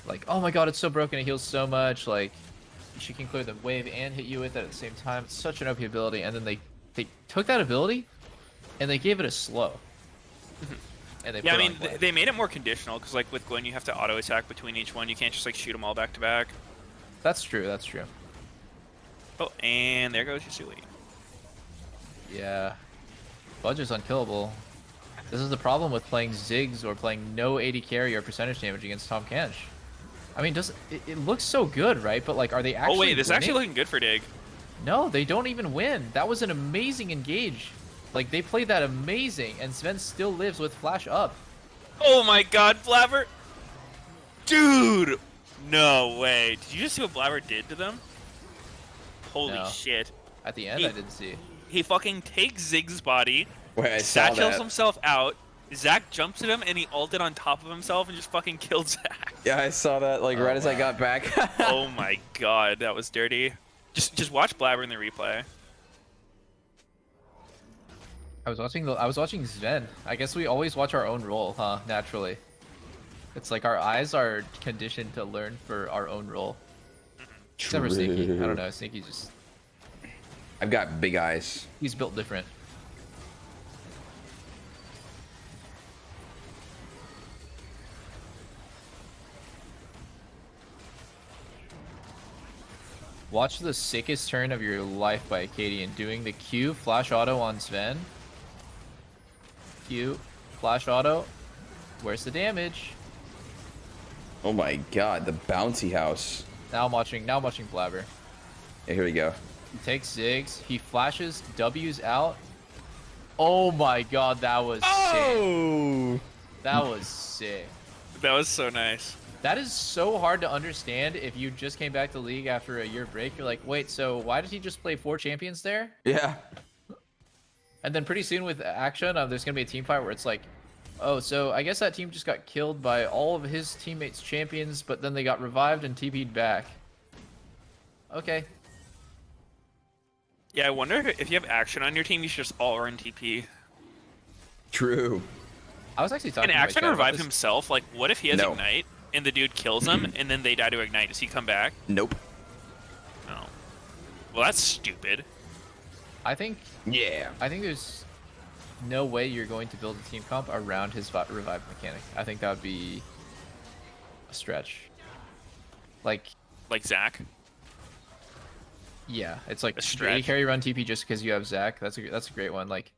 Like, oh my god, it's so broken, it heals so much, like, she can clear the wave and hit you with it at the same time. It's such an OP ability, and then they took that ability, and they gave it a slow. And they Yeah, I put it mean, on Gwen. they made it more conditional, because like with Gwen, you have to auto-attack between each one. You can't just like shoot them all back to back. That's true, that's true. Oh, and there goes Yasui. Yeah. Fudge is unkillable. This is the problem with playing Ziggs or playing no AD carry or percentage damage against Tahm Kench. I mean, it looks so good, right? But like, are they actually Oh wait, this is actually winning? looking good for Dig. No, they don't even win. That was an amazing engage. Like, they played that amazing, and Sven still lives with flash up. Oh my god, Blabber! Dude! No way. Did you just see what Blabber did to them? Holy No. shit. At the end, I didn't see. He fucking takes Ziggs' body, Wait, I saw satchels that. himself out, Zac jumps at him, and he ulted on top of himself and just fucking killed Zac. Yeah, I saw that like right as I got back. Oh my god, that was dirty. Just watch Blabber in the replay. I was watching Sven. I guess we always watch our own role, huh? Naturally. It's like our eyes are conditioned to learn for our own role. Except for Sneaky. I don't know. Sneaky just... I've got big eyes. He's built different. Watch the sickest turn of your life by Acadian. Doing the Q flash auto on Sven. Q flash auto. Where's the damage? Oh my god, the bouncy house. Now I'm watching Blabber. here we go. He takes Ziggs. He flashes. W's out. Oh my god, that was sick. That was sick. That was so nice. That is so hard to understand if you just came back to League after a year break. You're like, wait, so why did he just play 4 champions there? Yeah. And then pretty soon with action, there's going to be a team fight where it's like, oh, so I guess that team just got killed by all of his teammates' champions, but then they got revived and TP'd back. Okay. Yeah, I wonder if you have action on your team, you should just all run TP. True. I was actually talking Can to my action chat about revive this. himself? Like, what if he has No. Ignite and the dude kills him and then they die to Ignite? Does he come back? Nope. No. Well, that's stupid. I think Yeah. there's no way you're going to build a team comp around his revive mechanic. I think that would be a stretch. Like Zach. Yeah, it's like A AD stretch. carry run TP just because you have Zach. That's a great one. Like,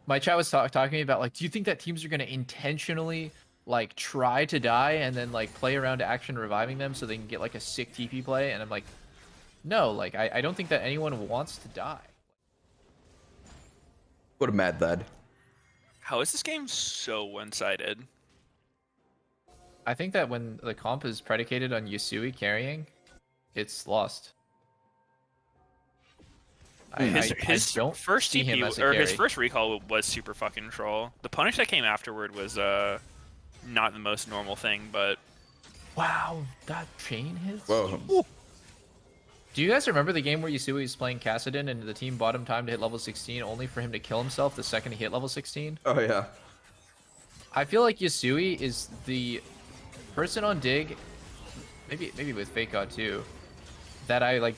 my chat was talking to me about like, do you think that teams are gonna intentionally like try to die and then like play around action reviving them so they can get like a sick TP play? And I'm like, no, like I don't think that anyone wants to die. What a mad lad. How is this game so one-sided? I think that when the comp is predicated on Yusui carrying, it's lost. His I don't first see him TP as a or his carry. first recall was super fucking troll. The punish that came afterward was not the most normal thing, but Wow, that chain hits. Whoa. Do you guys remember the game where Yusui was playing Kassadin and the team bought him time to hit level 16 only for him to kill himself the second he hit level 16? Oh yeah. I feel like Yusui is the person on Dig, maybe with Fake God too, that I like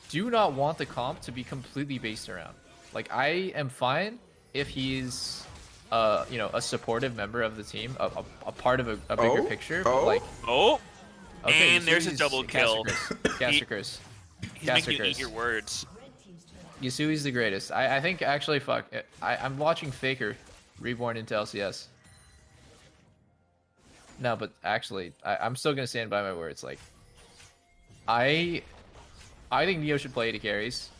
do not want the comp to be completely based around. Like, I am fine if he's you know, a supportive member of the team, a part of a bigger picture, but like okay, and there's a Yasui's double kill. Caster Curse. He's making you eat your words. Yasui's the greatest. I think actually, fuck, I'm watching Faker reborn into LCS. No, but actually, I'm still gonna stand by my words. Like, I think Neo should play AD carries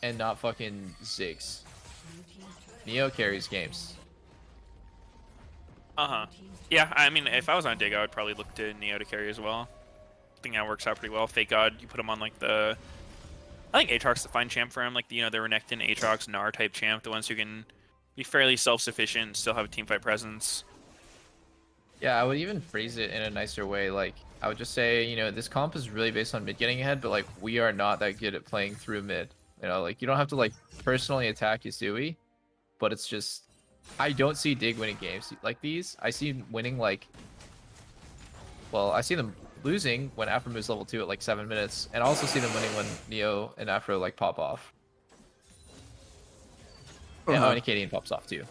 and not fucking Ziggs. Neo carries games. Yeah, I mean, if I was on Dig, I would probably look to Neo to carry as well. I think that works out pretty well. Fake God, you put him on like the... I think Aatrox's the fine champ for him, like, you know, the Renekton, Aatrox, Gnar type champ, the ones who can be fairly self-sufficient, still have a teamfight presence. Yeah, I would even phrase it in a nicer way. Like, I would just say, you know, this comp is really based on mid getting ahead, but like, we are not that good at playing through mid. You know, like, you don't have to like personally attack Yusui, but it's just, I don't see Dig winning games like these. I see him winning like, well, I see them losing when Afro moves level 2 at like 7 minutes, and I also see them winning when Neo and Afro like pop off. And when Acadian pops off too.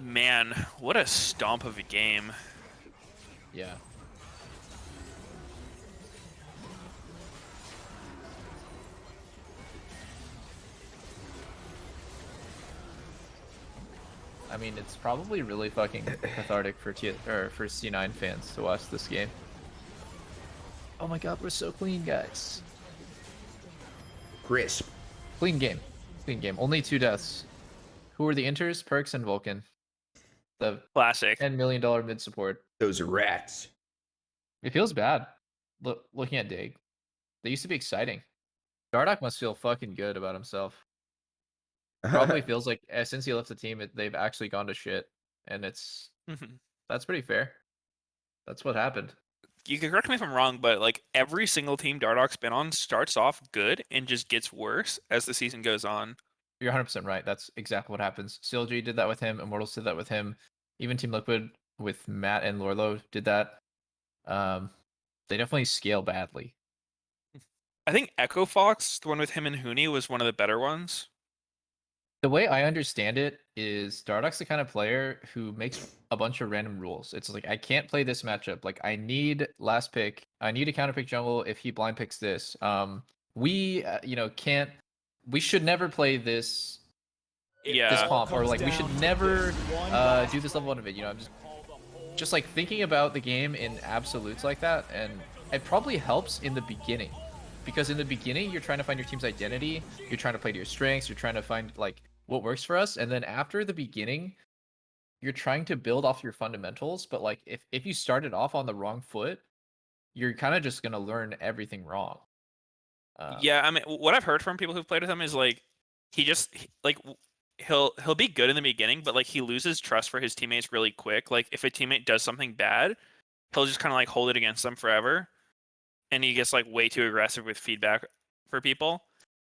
Man, what a stomp of a game. Yeah. I mean, it's probably really fucking cathartic for for C9 fans to watch this game. Oh my god, we're so clean, guys. Crisp. Clean game. Clean game. Only 2 deaths. Who were the inters? Perks and Vulcan. The Classic. $10 million mid support. Those rats. It feels bad looking at Dig. They used to be exciting. Dardoch must feel fucking good about himself. Probably feels like since he left the team, they've actually gone to shit, and that's pretty fair. That's what happened. You can correct me if I'm wrong, but like every single team Dardoch's been on starts off good and just gets worse as the season goes on. You're 100% right. That's exactly what happens. CLG did that with him. Immortals did that with him. Even Team Liquid with Matt and Lorlo did that. They definitely scale badly. I think Echo Fox, the one with him and Huni, was one of the better ones. The way I understand it is Dardoch's the kind of player who makes a bunch of random rules. It's like, I can't play this matchup. Like, I need last pick. I need a counter pick jungle if he blind picks this. We, you know, can't. We should never play this. This comp, or like we should never do this level 1 of it. You know, I'm just like thinking about the game in absolutes like that, and it probably helps in the beginning, because in the beginning you're trying to find your team's identity, you're trying to play to your strengths, you're trying to find like what works for us, and then after the beginning you're trying to build off your fundamentals. But like if you started off on the wrong foot, you're kind of just gonna learn everything wrong. Yeah, I mean, what I've heard from people who've played with him is like he'll be good in the beginning, but like he loses trust for his teammates really quick. Like if a teammate does something bad, he'll just kind of like hold it against them forever, and he gets like way too aggressive with feedback for people,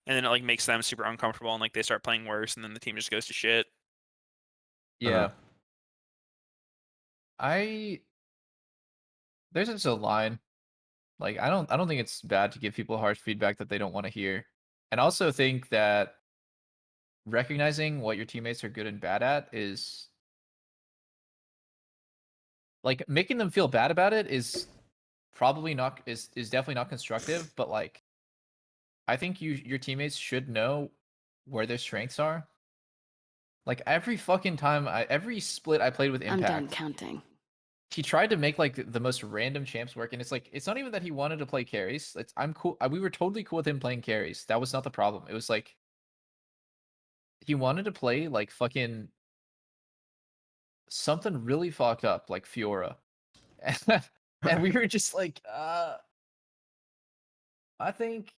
and then it like makes them super uncomfortable, and like they start playing worse, and then the team just goes to shit. Yeah. There's just a line. Like I don't think it's bad to give people harsh feedback that they don't want to hear. And I also think that recognizing what your teammates are good and bad at is like making them feel bad about it is probably not is definitely not constructive, but like I think your teammates should know where their strengths are. Like every fucking time every split I played with Impact, I'm done counting. he tried to make like the most random champs work, and it's like it's not even that he wanted to play carries. I'm cool. We were totally cool with him playing carries. That was not the problem. It was like he wanted to play like fucking something really fucked up like Fiora, and we were just like, I think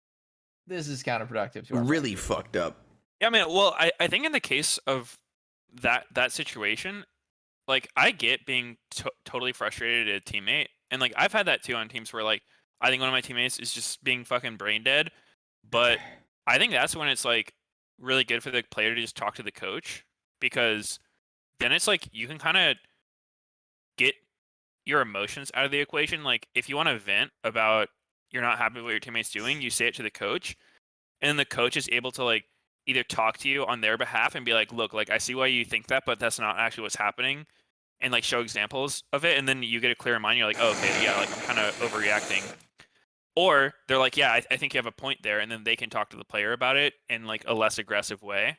this is counterproductive to our Really fucked up. Yeah, I mean, well, I think in the case of that situation, like I get being totally frustrated at a teammate, and like I've had that too on teams where like I think one of my teammates is just being fucking brain dead, but I think that's when it's like really good for the player to just talk to the coach, because then it's like you can kind of get your emotions out of the equation. Like if you want to vent about you're not happy with what your teammate's doing, you say it to the coach, and the coach is able to like either talk to you on their behalf and be like, look, like I see why you think that, but that's not actually what's happening, and like show examples of it, and then you get a clear mind. You're like, oh, okay, yeah, like I'm kind of overreacting. Or they're like, yeah, I think you have a point there, and then they can talk to the player about it in like a less aggressive way.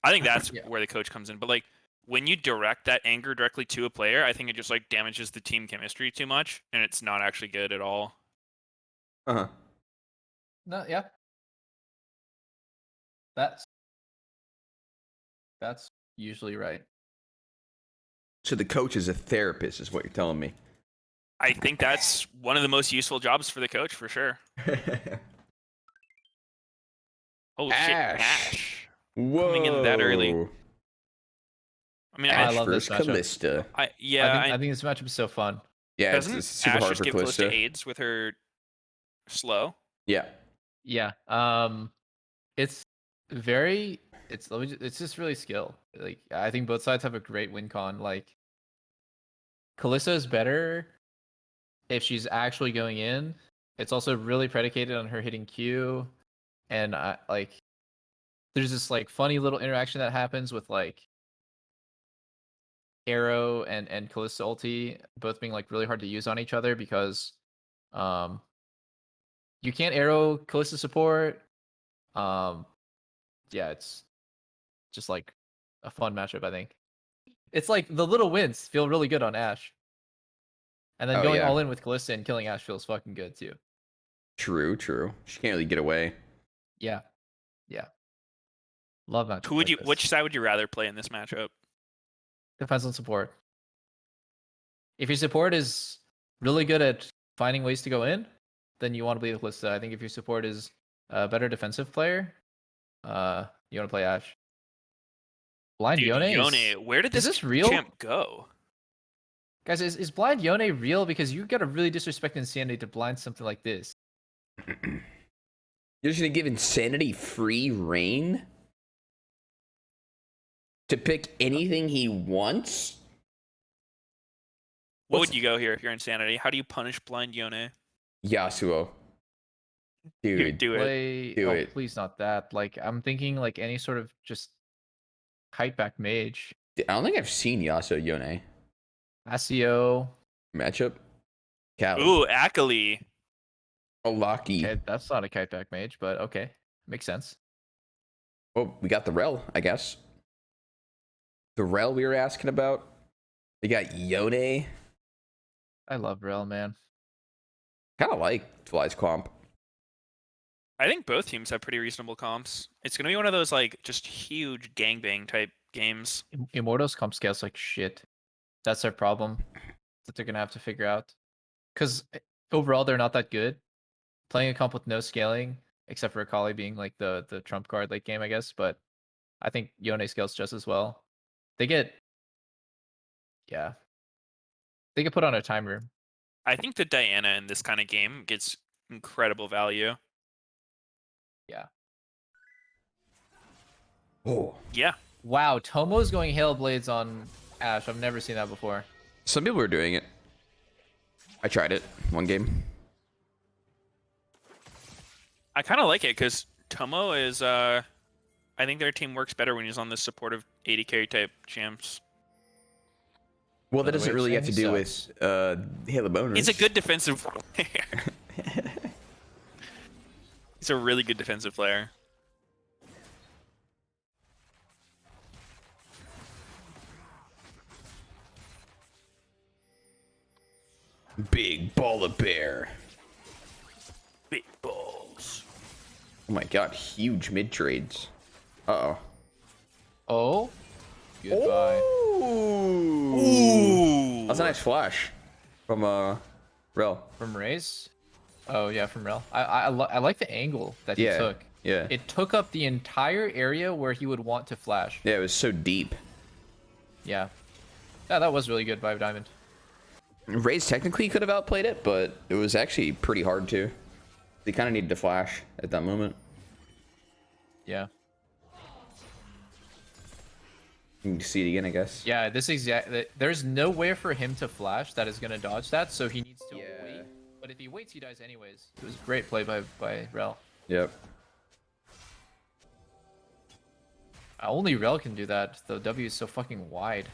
I think that's where the coach comes in. But like when you direct that anger directly to a player, I think it just like damages the team chemistry too much, and it's not actually good at all. Uh-huh. No, yeah. That's usually right. So the coach is a therapist, is what you're telling me. I think that's one of the most useful jobs for the coach, for sure. Oh shit, Ash. Whoa. Coming in that early. I mean, Ash I love this versus matchup. Callista. I think this matchup is so fun. Yeah, doesn't it's super Ash hard just for give close to Callista. AIDS with her slow? Yeah. Yeah. It's just really skill. Like I think both sides have a great win con. Like Callista is better if she's actually going in. It's also really predicated on her hitting Q, and like there's this like funny little interaction that happens with like Arrow and Callista ulti both being like really hard to use on each other, because you can't Arrow Callista support. Yeah, it's just like a fun matchup, I think. It's like the little wins feel really good on Ashe. And then going all in with Callista and killing Ashe feels fucking good too. True. She can't really get away. Yeah. Love matchup. Who would you? Which side would you rather play in this matchup? Depends on support. If your support is really good at finding ways to go in, then you want to play with Callista. I think if your support is a better defensive player, you want to play Ashe. Blind Yone. Where did this real? champ go? Guys, is Blind Yone real? Because you gotta really disrespect Insanity to blind something like this. You're just gonna give Insanity free reign to pick anything he wants? What would you go here if you're Insanity? How do you punish Blind Yone? Yasuo. Dude, do it. Please not that. Like I'm thinking like any sort of just kite back mage. I don't think I've seen Yasuo Yone Asio matchup. Cali. Ooh, Akali. Lucky. Okay, that's not a kite back mage, but okay, makes sense. Well, we got the Rel, I guess. The Rel we were asking about. They got Yone. I love Rel, man. Kind of like Fly's comp. I think both teams have pretty reasonable comps. It's gonna be one of those like just huge gangbang type games. Immortals comp scales like shit. That's their problem that they're gonna have to figure out. Because overall, they're not that good. Playing a comp with no scaling, except for Akali being like the trump card late game, I guess. But I think Yone scales just as well. They get, yeah, they get put on a timer. I think that Diana in this kind of game gets incredible value. Yeah. Oh. Yeah. Wow, Tomo's going Hail Blades on Ashe. I've never seen that before. Some people are doing it. I tried it one game. I kind of like it because Tomo is, I think their team works better when he's on the supportive AD carry type champs. Well, that doesn't really have to do with Halo bonus. He's a good defensive player. He's a really good defensive player. Big baller bear. Big balls. Oh my god, huge mid trades. Uh-oh. Oh? Goodbye. Ooh. That's a nice flash from Rel. From Raze? Oh yeah, from Rel. I like the angle that he took. Yeah. It took up the entire area where he would want to flash. Yeah, it was so deep. Yeah. Yeah, that was really good by Diamond. Raze technically could have outplayed it, but it was actually pretty hard to. They kind of needed to flash at that moment. Yeah. You can see it again, I guess. Yeah, there's nowhere for him to flash that is going to dodge that, so he needs to wait. But if he waits, he dies anyways. It was a great play by Rel. Yep. Only Rel can do that. The W is so fucking wide.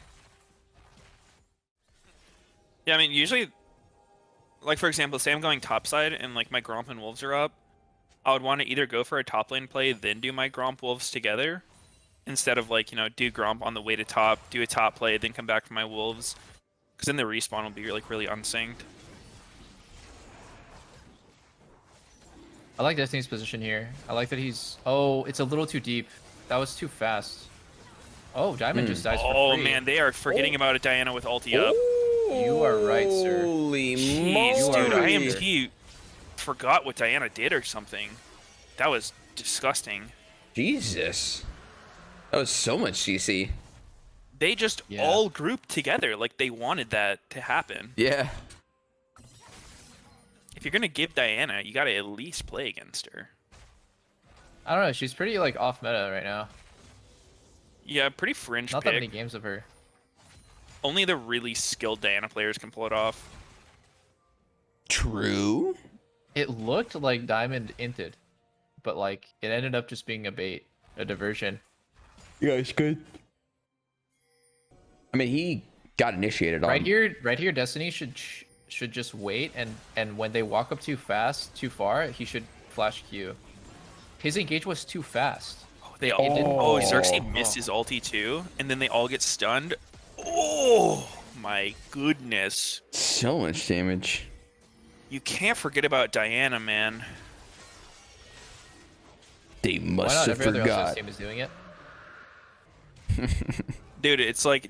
Yeah, I mean, usually, like for example, say I'm going topside and like my Gromp and Wolves are up, I would want to either go for a top lane play, then do my Gromp Wolves together, instead of like, you know, do Gromp on the way to top, do a top play, then come back for my Wolves, because then the respawn will be like really unsynced. I like Destiny's position here. I like that he's... Oh, it's a little too deep. That was too fast. Oh, Diamond just dies for free. Oh man, they are forgetting about a Diana with ulti up. You are right, sir. Holy Jeez, dude, right. IMT forgot what Diana did or something. That was disgusting. Jesus. That was so much CC. They just all grouped together like they wanted that to happen. Yeah. If you're gonna give Diana, you gotta at least play against her. I don't know. She's pretty like off meta right now. Yeah, pretty fringe Not pick. that many games of her. Only the really skilled Diana players can pull it off. True. It looked like Diamond inted, but like it ended up just being a bait, a diversion. Yeah, it's good. I mean, he got initiated on. Right here, Destiny should just wait, and when they walk up too fast, too far, he should flash Q. His engage was too fast. They all Xerxes missed his ulti too, and then they all get stunned. Oh my goodness. So much damage. You can't forget about Diana, man. They Why must not? have Every other LCS forgot. team is doing it. Dude, it's like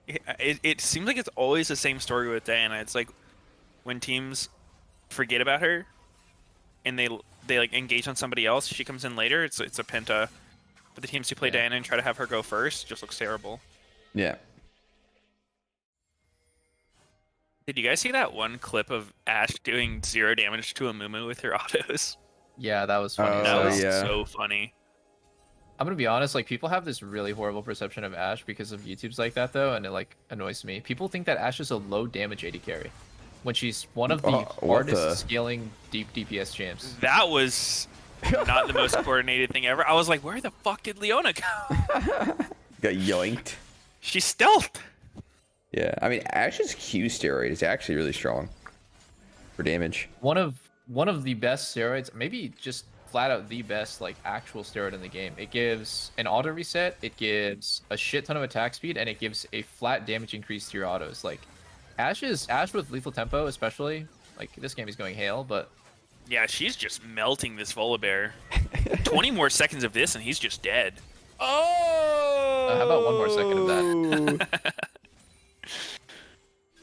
it seems like it's always the same story with Diana. It's like when teams forget about her and they like engage on somebody else, she comes in later, it's a penta. But the teams who play Diana and try to have her go first just looks terrible. Yeah. Did you guys see that one clip of Ashe doing 0 damage to a Mumu with her autos? Yeah, that was funny. That was yeah. so funny. I'm gonna be honest, like people have this really horrible perception of Ashe because of YouTubes like that though, and it like annoys me. People think that Ashe is a low damage AD carry when she's one of the hardest scaling deep DPS champs. That was not the most coordinated thing ever. I was like, where the fuck did Leona go? Got yoinked. She stealthed. Yeah, I mean, Ashe's Q steroid is actually really strong for damage. One of the best steroids, maybe just flat out the best like actual steroid in the game. It gives an auto reset, it gives a shit ton of attack speed, and it gives a flat damage increase to your autos. Like Ashe with lethal tempo, especially. Like this game is going hail, but yeah, she's just melting this Volibear. 20 more seconds of this, and he's just dead. Oh! How about 1 more second of that?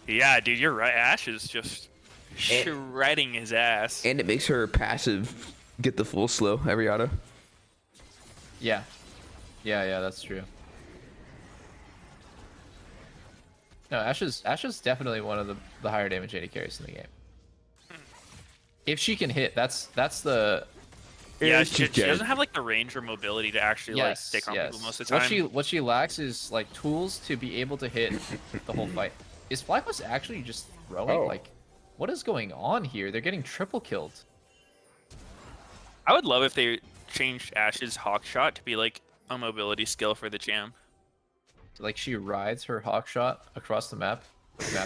Yeah, dude, you're right. Ashe is just shredding his ass. And it makes her passive get the full slow every auto. Yeah. Yeah, that's true. No, Ashe is definitely one of the higher damage AD carries in the game. If she can hit, that's the... Yeah, she doesn't have like the range or mobility to actually like stick on people most of the time. What she lacks is like tools to be able to hit the whole fight. Is FlyQuest actually just throwing? Like, what is going on here? They're getting triple killed. I would love if they changed Ashe's Hawk Shot to be like a mobility skill for the champ. Like she rides her Hawk Shot across the map.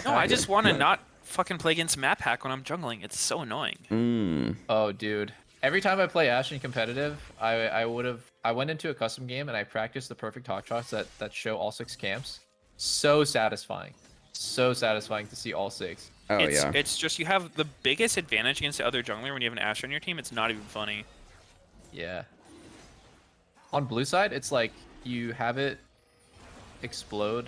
No, I just want to not fucking play against map hack when I'm jungling. It's so annoying. Oh, dude. Every time I play Ashe in competitive, I went into a custom game and I practiced the perfect Hawk Shots that show all 6 camps. So satisfying. So satisfying to see all 6. Oh, It's just you have the biggest advantage against the other jungler when you have an Ashe on your team. It's not even funny. Yeah. On blue side, it's like you have it explode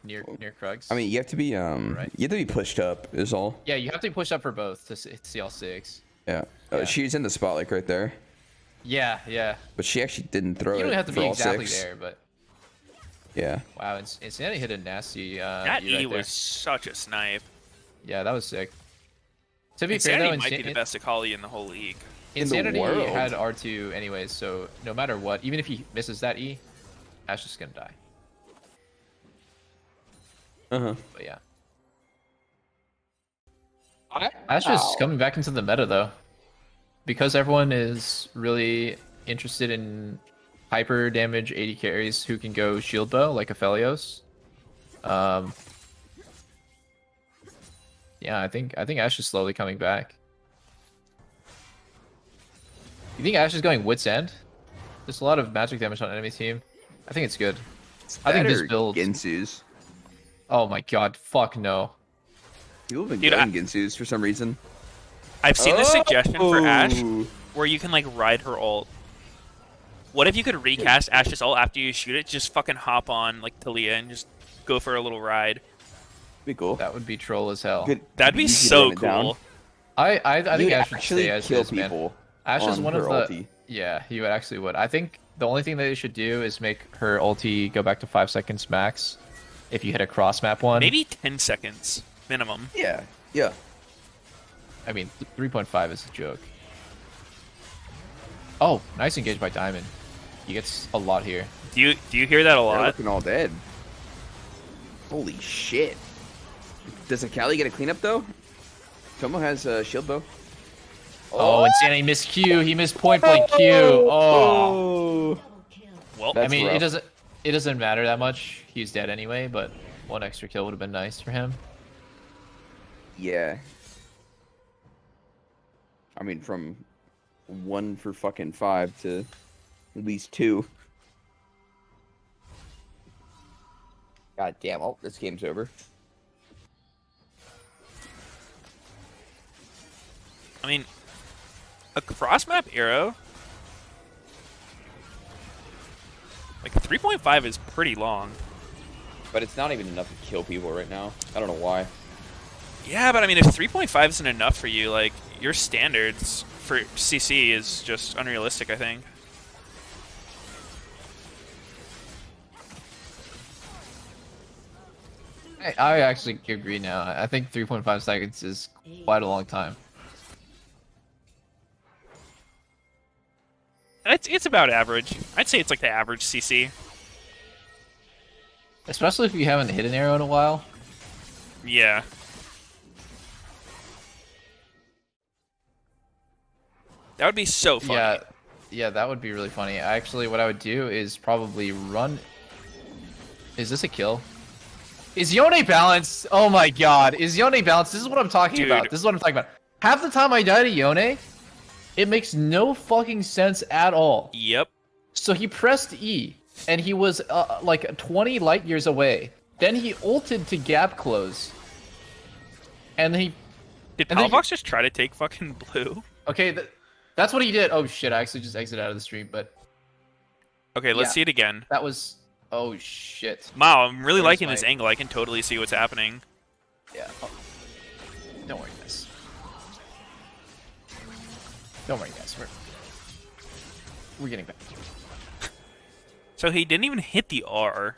near Krugs. I mean, you have to be you have to be pushed up is all. Yeah, you have to push up for both to see all 6. Yeah. She's in the spot like right there. Yeah. But she actually didn't throw it. You don't have to for be all exactly 6. there, but yeah. wow, Insanity hit a nasty. That E right was such a snipe. Yeah, that was sick. To be Insanity fair, though, might be the best Akali in the whole league. Insanity in the world. had R2 anyways, so no matter what, even if he misses that E, Ashe is gonna die. But yeah. Ashe is coming back into the meta though. Because everyone is really interested in hyper damage AD carries who can go shield bow like Aphelios. Yeah, I think Ashe is slowly coming back. You think Ashe is going Wit's End? There's a lot of magic damage on enemy team. I think it's good. I think this build. Ginsu's. Oh my god, fuck no. People have been going Ginsu's for some reason. I've seen this suggestion for Ashe where you can like ride her ult. What if you could recast Ashe's ult after you shoot it? Just fucking hop on like Talia and just go for a little ride. Be cool. That would be troll as hell. That'd be so cool. I think Ashe should actually stay as kill is, man. people. Ashe is one of the ulti. Yeah, he would actually would. I think the only thing that they should do is make her ulti go back to 5 seconds max. If you hit a cross map one, maybe 10 seconds minimum. Yeah. I mean, 3.5 is a joke. Oh, nice engage by Diamond. He gets a lot here. Do you hear that a They're lot? looking all dead. Holy shit. Does Akali get a cleanup though? Tomo has a shield bow. Oh, Insanity missed Q. He missed point blank Q. Oh. Well, That's I mean, rough. it doesn't matter that much. He's dead anyway, but 1 extra kill would have been nice for him. Yeah. I mean, from 1 for fucking 5 to at least 2. God damn! Oh, this game's over. I mean, a cross map arrow, like 3.5 is pretty long. But it's not even enough to kill people right now. I don't know why. Yeah, but I mean, if 3.5 isn't enough for you, like your standards for CC is just unrealistic, I think. I actually agree now. I think 3.5 seconds is quite a long time. It's about average. I'd say it's like the average CC. Especially if you haven't hit an arrow in a while. Yeah. That would be so funny. Yeah, that would be really funny. Actually, what I would do is probably run... Is this a kill? Is Yone balanced? Oh my god. Is Yone balanced? This is what I'm talking about. This is what I'm talking about. Half the time I die to Yone, It makes no fucking sense at all. Yep. So he pressed E, and he was like 20 light years away. Then he ulted to gap close. And then he... Did Palvox just try to take fucking blue? Okay, that's what he did. Oh shit, I actually just exited out of the stream, but... Okay, let's see it again. That was... Oh shit. Wow, I'm really liking this angle. I can totally see what's happening. Yeah. Oh. Don't worry, guys. Don't worry, guys. We're getting back. So he didn't even hit the R.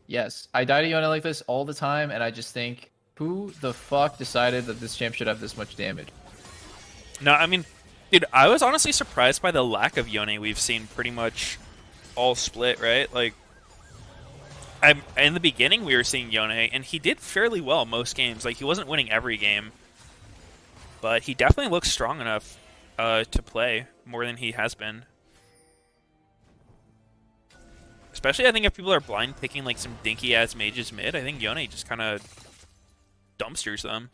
Yes, I die to Yone like this all the time, and I just think, who the fuck decided that this champ should have this much damage? No, I mean, dude, I was honestly surprised by the lack of Yone we've seen pretty much all split, right? Like, in the beginning we were seeing Yone, and he did fairly well most games. Like, he wasn't winning every game, but he definitely looks strong enough to play more than he has been. Especially, I think if people are blind picking like some dinky ass mages mid, I think Yone just kind of dumpsters them.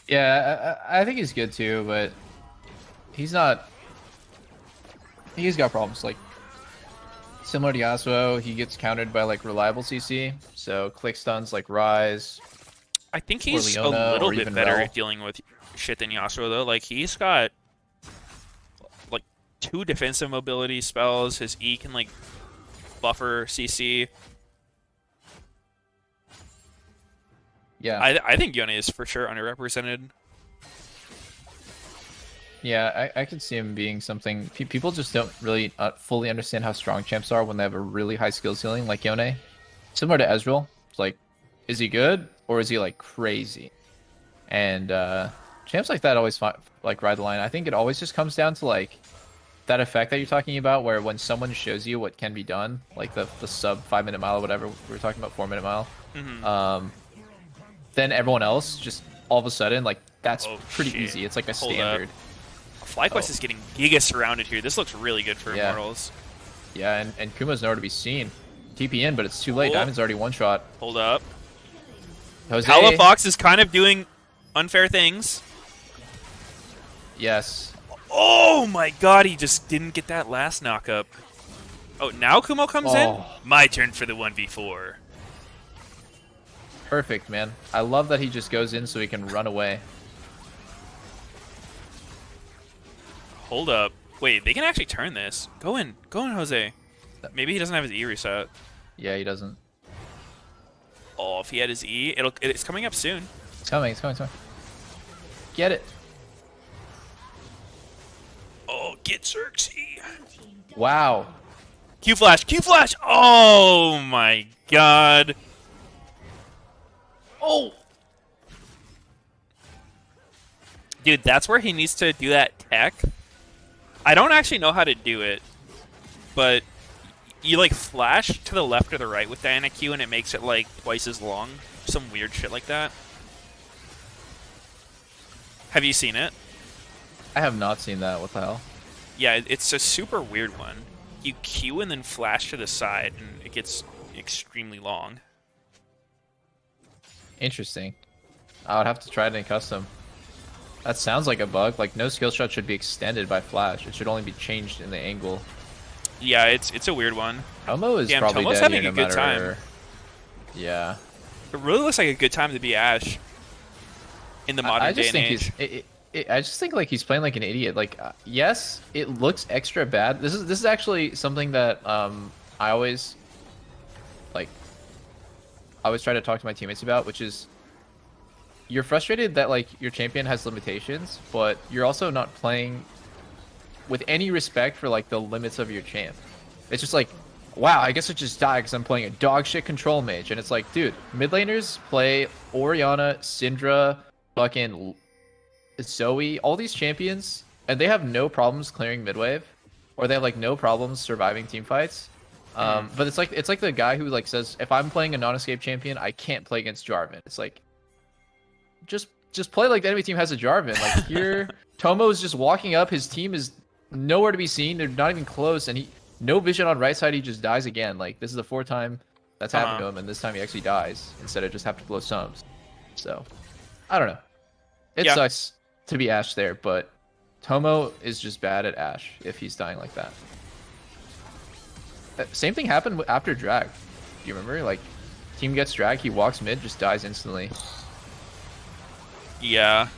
Yeah, I think he's good too, but he's not. He's got problems. Like similar to Yasuo, he gets countered by like reliable CC. So click stuns like Rise. I think he's a little bit better at dealing with shit than Yasuo though. Like he's got like 2 defensive mobility spells. His E can like buffer CC. Yeah, I think Yone is for sure underrepresented. Yeah, I could see him being something. People just don't really fully understand how strong champs are when they have a really high skill ceiling like Yone. Similar to Ezreal. It's like, is he good or is he like crazy? And champs like that always like ride the line. I think it always just comes down to like that effect that you're talking about, where when someone shows you what can be done, like the sub 5-minute mile or whatever we were talking about, 4-minute mile. Mm-hmm. Then everyone else just all of a sudden like that's pretty easy. It's like a standard. FlyQuest is getting giga surrounded here. This looks really good for Immortals. Yeah, and Kuma's nowhere to be seen. TP in, but it's too late. Diamond's already one shot. Hold up. Jose. Palafox is kind of doing unfair things. Yes. Oh my god, he just didn't get that last knock-up. Oh, now Kumo comes in? My turn for the 1v4. Perfect, man. I love that he just goes in so he can run away. Hold up. Wait, they can actually turn this. Go in, Jose. Maybe he doesn't have his E reset. Yeah, he doesn't. Oh, if he had his E, it's coming up soon. It's coming, it's coming, it's coming. Get it. Oh, get Xerxes. Wow. Q flash, Q flash. Oh my god. Oh. Dude, that's where he needs to do that tech. I don't actually know how to do it, but you like flash to the left or the right with Diana Q and it makes it like twice as long. Some weird shit like that. Have you seen it? I have not seen that. What the hell? Yeah, it's a super weird one. You Q and then flash to the side and it gets extremely long. Interesting. I would have to try it in custom. That sounds like a bug. Like, no skill shot should be extended by flash. It should only be changed in the angle. Yeah, it's a weird one. Tomo is probably Tomo's dead having here, a no good matter... time. Yeah. It really looks like a good time to be Ashe in the modern day and age. I just think like he's playing like an idiot. Like, yes, it looks extra bad. This is actually something that I always try to talk to my teammates about, which is you're frustrated that like your champion has limitations, but you're also not playing with any respect for like the limits of your champ. It's just like, wow, I guess I just died because I'm playing a dog shit control mage, and it's like, dude, mid laners play Orianna, Syndra, fucking Zoe, all these champions, and they have no problems clearing mid wave, or they have like no problems surviving team fights. But it's like the guy who like says, if I'm playing a non-escape champion, I can't play against Jarvan. It's like, just play like the enemy team has a Jarvan. Like here, Tomo is just walking up. His team is nowhere to be seen. They're not even close, and no vision on right side. He just dies again. Like this is the 4th time that's happened to him, and this time he actually dies instead of just have to blow sums. So I don't know. It sucks to be Ashe there, but Tomo is just bad at Ashe if he's dying like that. Same thing happened after drag. Do you remember? Like, team gets drag, he walks mid, just dies instantly. Yeah.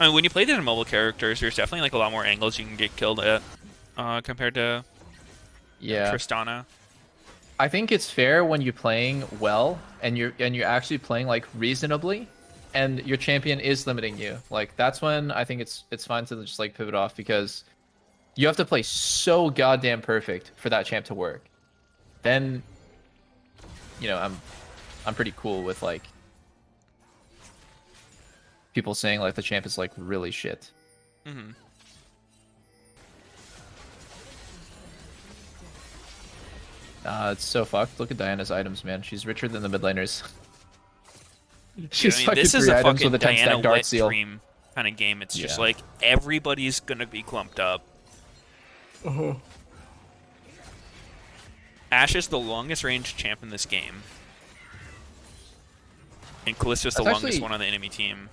I mean, when you play the mobile characters, there's definitely like a lot more angles you can get killed at compared to Tristana. I think it's fair when you're playing well and you're actually playing like reasonably, and your champion is limiting you. Like, that's when I think it's fine to just like pivot off, because you have to play so goddamn perfect for that champ to work. Then, you know, I'm pretty cool with like people saying like the champ is like really shit. Mm-hmm. It's so fucked. Look at Diana's items, man. She's richer than the mid laners. She's I mean, this is 3 a items fucking with a 10-stack Diana Dark wet Seal. dream kind of game. It's just like everybody's gonna be clumped up. Ashe is the longest range champ in this game, and Callisto's the longest one on the enemy team.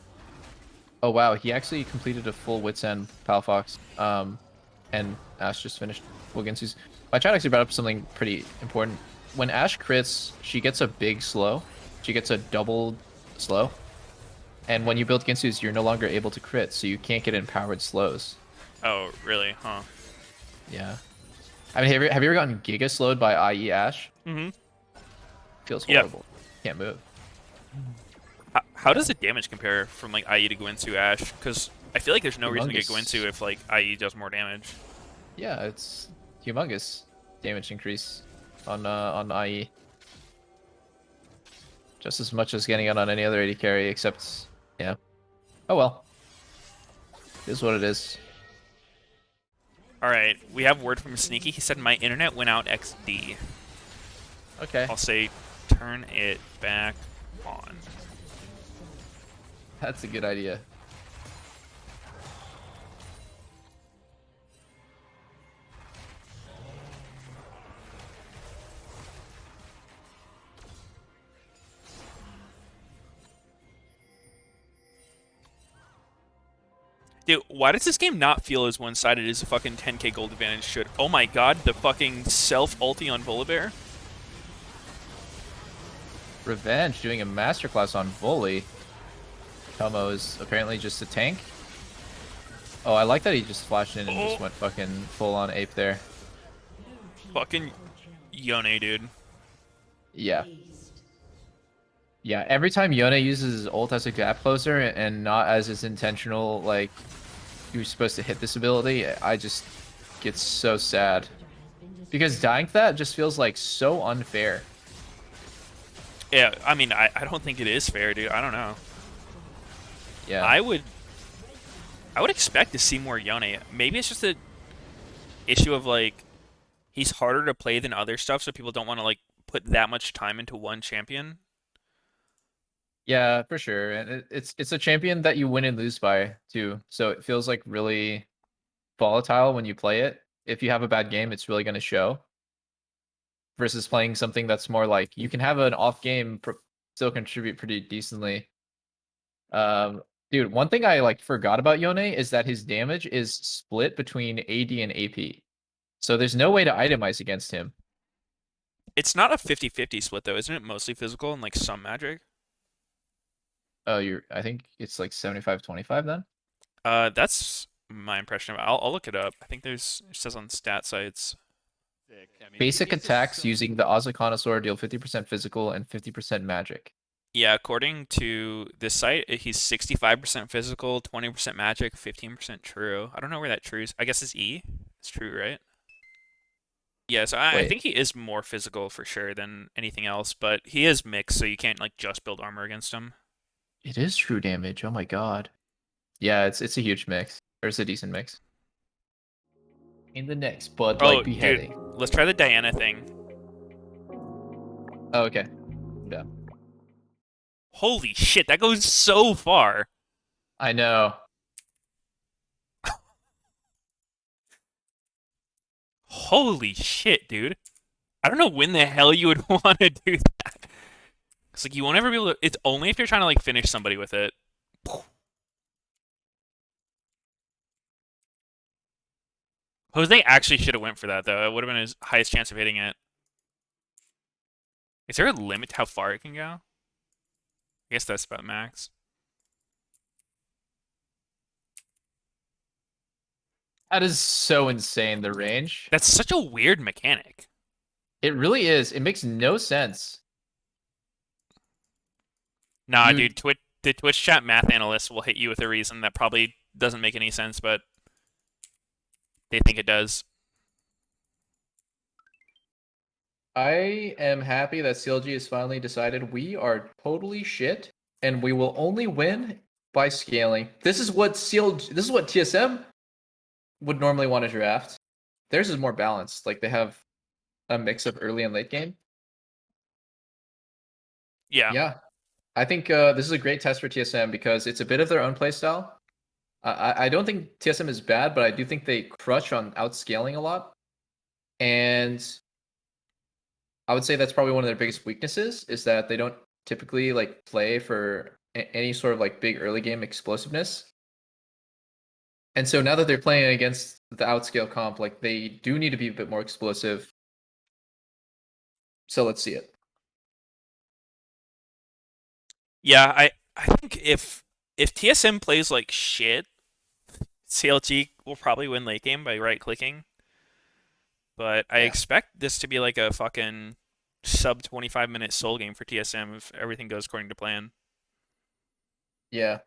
Oh wow, he actually completed a full Wits End Pal Fox. And Ashe just finished Wilginsu's. My chat actually brought up something pretty important. When Ashe crits, she gets a big slow. She gets a double slow. And when you build Ginsu's, you're no longer able to crit, so you can't get empowered slows. Oh, really? Huh. Yeah. I mean, have you ever gotten Giga slowed by IE Ashe? Mm-hmm. Feels horrible. Can't move. How does the damage compare from like IE to Ginsu Ashe? Because I feel like there's no reason to get Ginsu if like IE does more damage. Yeah, it's humongous damage increase on IE. Just as much as getting it on any other AD carry, except, yeah. Oh well. It is what it is. Alright, we have word from Sneaky. He said, my internet went out XD. Okay. I'll say, turn it back on. That's a good idea. Dude, why does this game not feel as one-sided as a fucking 10k gold advantage should? Oh my god, the fucking self-ulti on Volibear? Revenge doing a masterclass on Volley. Tomo is apparently just a tank. Oh, I like that he just flashed in and just went fucking full-on ape there. Fucking Yone, dude. Yeah. Yeah, every time Yone uses his ult as a gap closer and not as his intentional, like, you're supposed to hit this ability, I just get so sad. Because dying to that just feels like so unfair. Yeah, I mean, I don't think it is fair, dude. I don't know. Yeah. I would expect to see more Yone. Maybe it's just a issue of, like, he's harder to play than other stuff, so people don't want to, like, put that much time into one champion. Yeah, for sure. And it's a champion that you win and lose by too. So it feels like really volatile when you play it. If you have a bad game, it's really going to show. Versus playing something that's more like you can have an off game, still contribute pretty decently. Dude, one thing I like forgot about Yone is that his damage is split between AD and AP. So there's no way to itemize against him. It's not a 50-50 split though, isn't it? Mostly physical and like some magic. Oh, I think it's like 75-25 then? That's my impression of it. I'll look it up. I think it says on stat sites. Basic attacks using the Ozoconosaur deal 50% physical and 50% magic. Yeah, according to this site, he's 65% physical, 20% magic, 15% true. I don't know where that true is. I guess it's E. It's true, right? Yeah, so I think he is more physical for sure than anything else, but he is mixed, so you can't like just build armor against him. It is true damage. Oh my god. Yeah, it's a huge mix. Or it's a decent mix. In the next Bud Light beheading. Dude, let's try the Diana thing. Oh, okay. Yeah. Holy shit, that goes so far. I know. Holy shit, dude. I don't know when the hell you would want to do that. It's like you won't ever be able to. It's only if you're trying to like finish somebody with it. Jose actually should have went for that, though. It would have been his highest chance of hitting it. Is there a limit to how far it can go? I guess that's about max. That is so insane, the range. That's such a weird mechanic. It really is. It makes no sense. Nah, dude, the Twitch chat math analysts will hit you with a reason that probably doesn't make any sense, but they think it does. I am happy that CLG has finally decided we are totally shit, and we will only win by scaling. This is what TSM would normally want to draft. Theirs is more balanced. Like, they have a mix of early and late game. Yeah. I think this is a great test for TSM because it's a bit of their own playstyle. I don't think TSM is bad, but I do think they crush on outscaling a lot. And I would say that's probably one of their biggest weaknesses, is that they don't typically like play for any sort of like big early game explosiveness. And so now that they're playing against the outscale comp, like they do need to be a bit more explosive. So let's see it. Yeah, I think if TSM plays like shit, CLG will probably win late game by right-clicking. But I expect this to be like a fucking sub 25-minute soul game for TSM if everything goes according to plan. Yeah.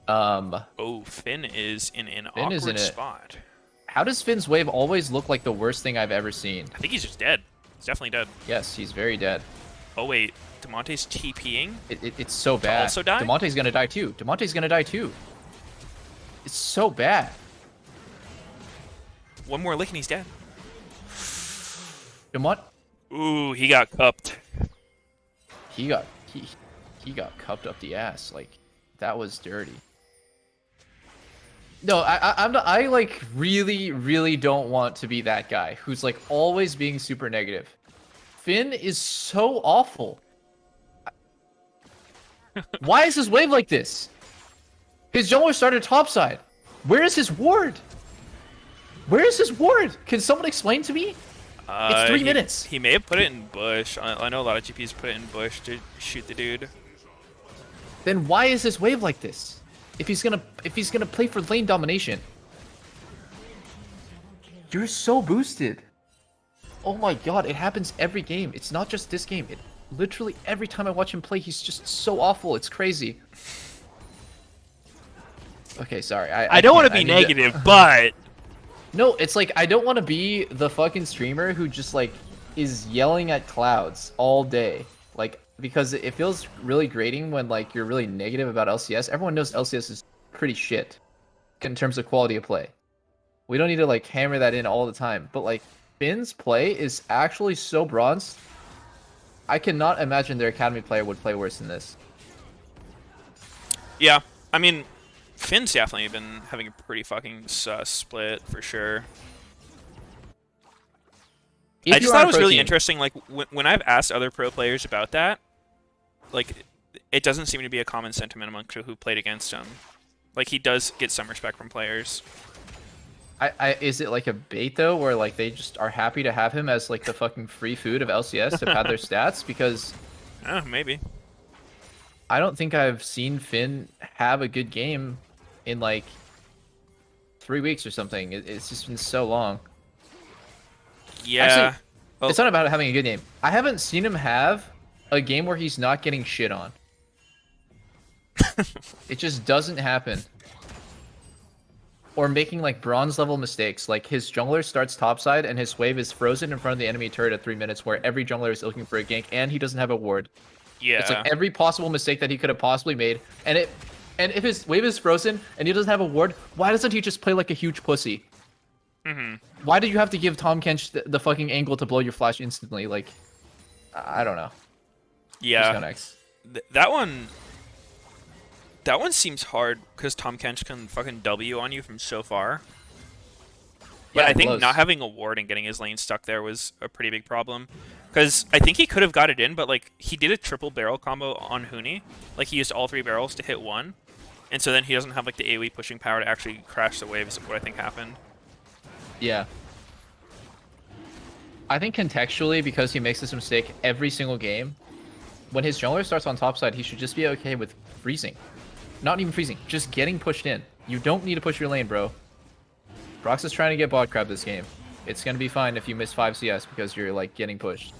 Oh, Finn is in an awkward spot. How does Finn's wave always look like the worst thing I've ever seen? I think he's just dead. He's definitely dead. Yes, he's very dead. Oh wait, Demonte's TPing? It's so bad. Also die? Demonte's gonna die too. Demonte's gonna die too. It's so bad. One more lick and he's dead. Ooh, he got cupped. He got cupped up the ass. Like, that was dirty. No, I like really don't want to be that guy who's like always being super negative. Finn is so awful. Why is his wave like this? His jungler started topside. Where is his ward? Where is his ward? Can someone explain to me? It's 3 minutes. He may have put it in bush. I know a lot of GPs put it in bush to shoot the dude. Then why is his wave like this? If he's gonna play for lane domination. You're so boosted. Oh my god, it happens every game. It's not just this game. It literally every time I watch him play, he's just so awful. It's crazy. Okay, sorry. I don't want to be negative, but no, it's like I don't want to be the fucking streamer who just like is yelling at clouds all day. Like, because it feels really grating when like you're really negative about LCS. Everyone knows LCS is pretty shit in terms of quality of play. We don't need to like hammer that in all the time. But like Finn's play is actually so bronze. I cannot imagine their academy player would play worse than this. Yeah, I mean, Finn's definitely been having a pretty fucking sus split for sure. I just thought it was really interesting, like, when I've asked other pro players about that, like, it doesn't seem to be a common sentiment amongst who played against him. Like, he does get some respect from players. Is it like a bait, though, where, like, they just are happy to have him as, like, the fucking free food of LCS to pad their stats? Because... maybe. I don't think I've seen Finn have a good game in, like, 3 weeks or something. It's just been so long. Yeah. Actually, it's not about having a good game. I haven't seen him have a game where he's not getting shit on. It just doesn't happen. Or making like bronze level mistakes. Like his jungler starts topside and his wave is frozen in front of the enemy turret at 3 minutes where every jungler is looking for a gank and he doesn't have a ward. Yeah. It's like every possible mistake that he could have possibly made. And if his wave is frozen and he doesn't have a ward, why doesn't he just play like a huge pussy? Why did you have to give Tom Kench the fucking angle to blow your flash instantly? Like, I don't know. Yeah. That one seems hard because Tom Kench can fucking W on you from so far. But yeah, I think not having a ward and getting his lane stuck there was a pretty big problem. Because I think he could have got it in, but like he did a triple barrel combo on Huni. Like he used all 3 barrels to hit one. And so then he doesn't have like the AoE pushing power to actually crash the wave is what I think happened. Yeah. I think contextually, because he makes this mistake every single game, when his jungler starts on top side, he should just be okay with freezing. Not even freezing, just getting pushed in. You don't need to push your lane, bro. Brox is trying to get bot crab this game. It's going to be fine if you miss 5 CS because you're like getting pushed.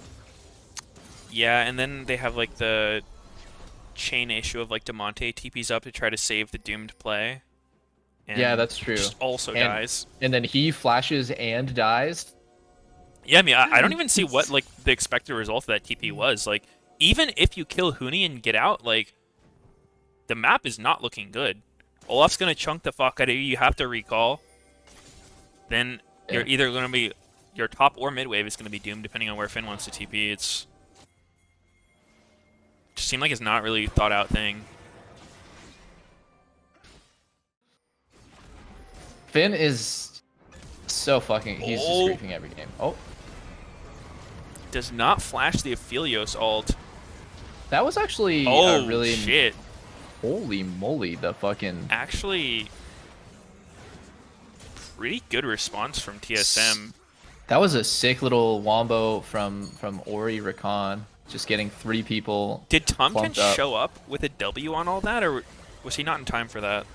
Yeah, and then they have like the chain issue of like Demonte TP's up to try to save the doomed play. And yeah, that's true. Just also dies. And then he flashes and dies. Yeah, I mean, I don't even see what like the expected result of that TP was. Like, even if you kill Huni and get out, like, the map is not looking good. Olaf's gonna chunk the fuck out of you. You have to recall. Then you're either gonna be your top or mid wave is gonna be doomed depending on where Finn wants to TP. It's just seemed like it's not really thought out thing. Finn is so fucking. He's just griefing every game. Oh. Does not flash the Aphelios ult. That was actually a really shit. Holy moly, the fucking actually pretty good response from TSM. That was a sick little wombo from Ori Rakan, just getting 3 people. Did Tompkins show up with a W on all that, or was he not in time for that?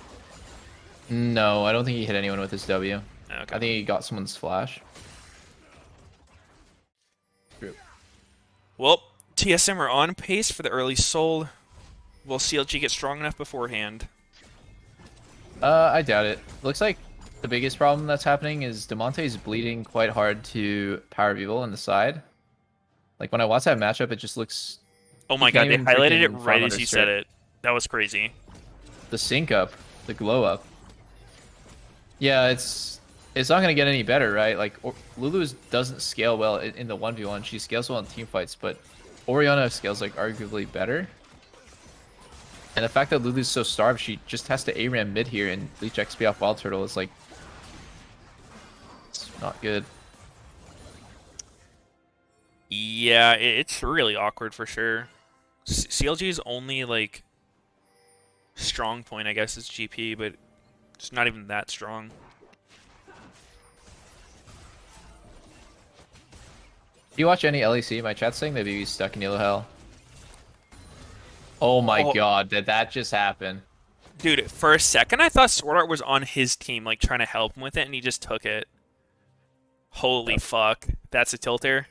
No, I don't think he hit anyone with his W. Okay. I think he got someone's flash. Well, TSM are on pace for the early soul. Will CLG get strong enough beforehand? I doubt it. Looks like the biggest problem that's happening is Demonte is bleeding quite hard to Power of Evil on the side. Like when I watch that matchup, it just looks... Oh my god, they highlighted it right as you said it. That was crazy. The sync up, the glow up. Yeah, it's not going to get any better, right? Like, Lulu doesn't scale well in the 1v1. She scales well in teamfights, but Orianna scales, like, arguably better. And the fact that Lulu's so starved, she just has to ARAM mid here and leech XP off Wild Turtle is, like, it's not good. Yeah, it's really awkward for sure. CLG's only, like, strong point, I guess, is GP, but it's not even that strong. Do you watch any LEC? My chat's saying maybe he's stuck in yellow hell. Oh my god, did that just happen? Dude, for a second I thought Sword Art was on his team, like trying to help him with it, and he just took it. Holy fuck. That's a tilter.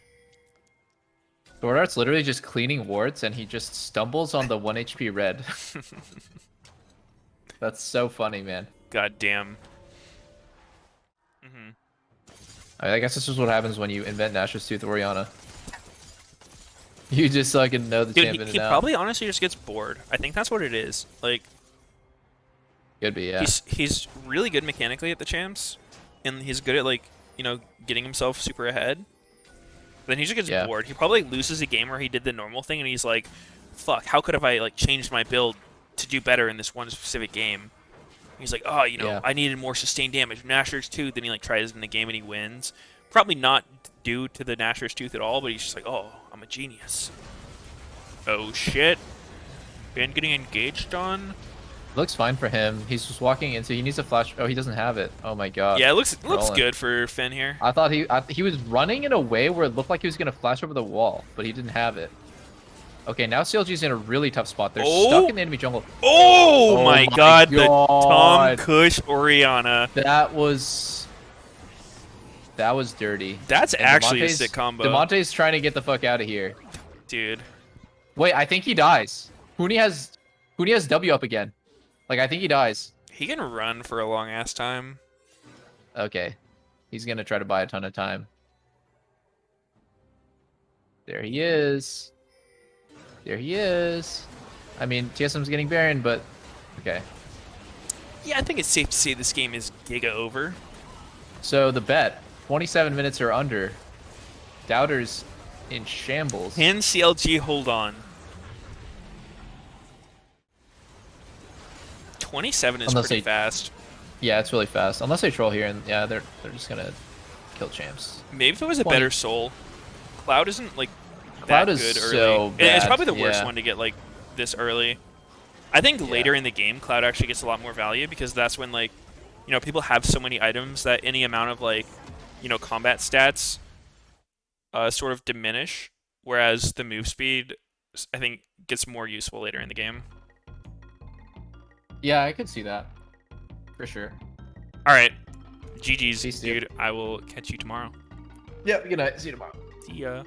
Sword Art's literally just cleaning wards, and he just stumbles on the 1 HP red. That's so funny, man. God damn. I guess this is what happens when you invent Nashor's Tooth Orianna. You just fucking know the champ in and out. He probably honestly just gets bored. I think that's what it is. Like, could be, yeah. He's really good mechanically at the champs, and he's good at, like, you know, getting himself super ahead. But then he just gets bored. He probably loses a game where he did the normal thing, and he's like, fuck, how could have I, like, changed my build to do better in this one specific game? He's like, oh, you know, I needed more sustained damage. Nashor's Tooth. Then he like tries in the game and he wins. Probably not due to the Nashor's Tooth at all, but he's just like, oh, I'm a genius. Oh shit. Ben getting engaged on. Looks fine for him. He's just walking into. He needs a flash. Oh, he doesn't have it. Oh my god. Yeah, it looks good for Finn here. I thought he was running in a way where it looked like he was gonna flash over the wall, but he didn't have it. Okay, now CLG's in a really tough spot. They're stuck in the enemy jungle. Oh my god, the Tom Kush Orianna. That was dirty. That's actually a sick combo. Demonte's trying to get the fuck out of here. Dude. Wait, I think he dies. Huni has W up again. Like, I think he dies. He can run for a long ass time. Okay. He's gonna try to buy a ton of time. There he is. There he is. I mean, TSM's getting Baron, but okay. Yeah, I think it's safe to say this game is giga over. So the bet, 27 minutes or under. Doubters in shambles. Can CLG hold on? 27 is pretty fast. Yeah, it's really fast. Unless they troll here, and yeah, they're just gonna kill champs. Maybe if it was a better soul. Cloud isn't like Cloud that is good early. so bad. It's probably the worst one to get like this early. I think later in the game, Cloud actually gets a lot more value because that's when, like, you know, people have so many items that any amount of, like, you know, combat stats sort of diminish, whereas the move speed, I think, gets more useful later in the game. Yeah, I could see that. For sure. All right. GG's, Peace, dude. I will catch you tomorrow. Yep, good night. See you tomorrow. See ya.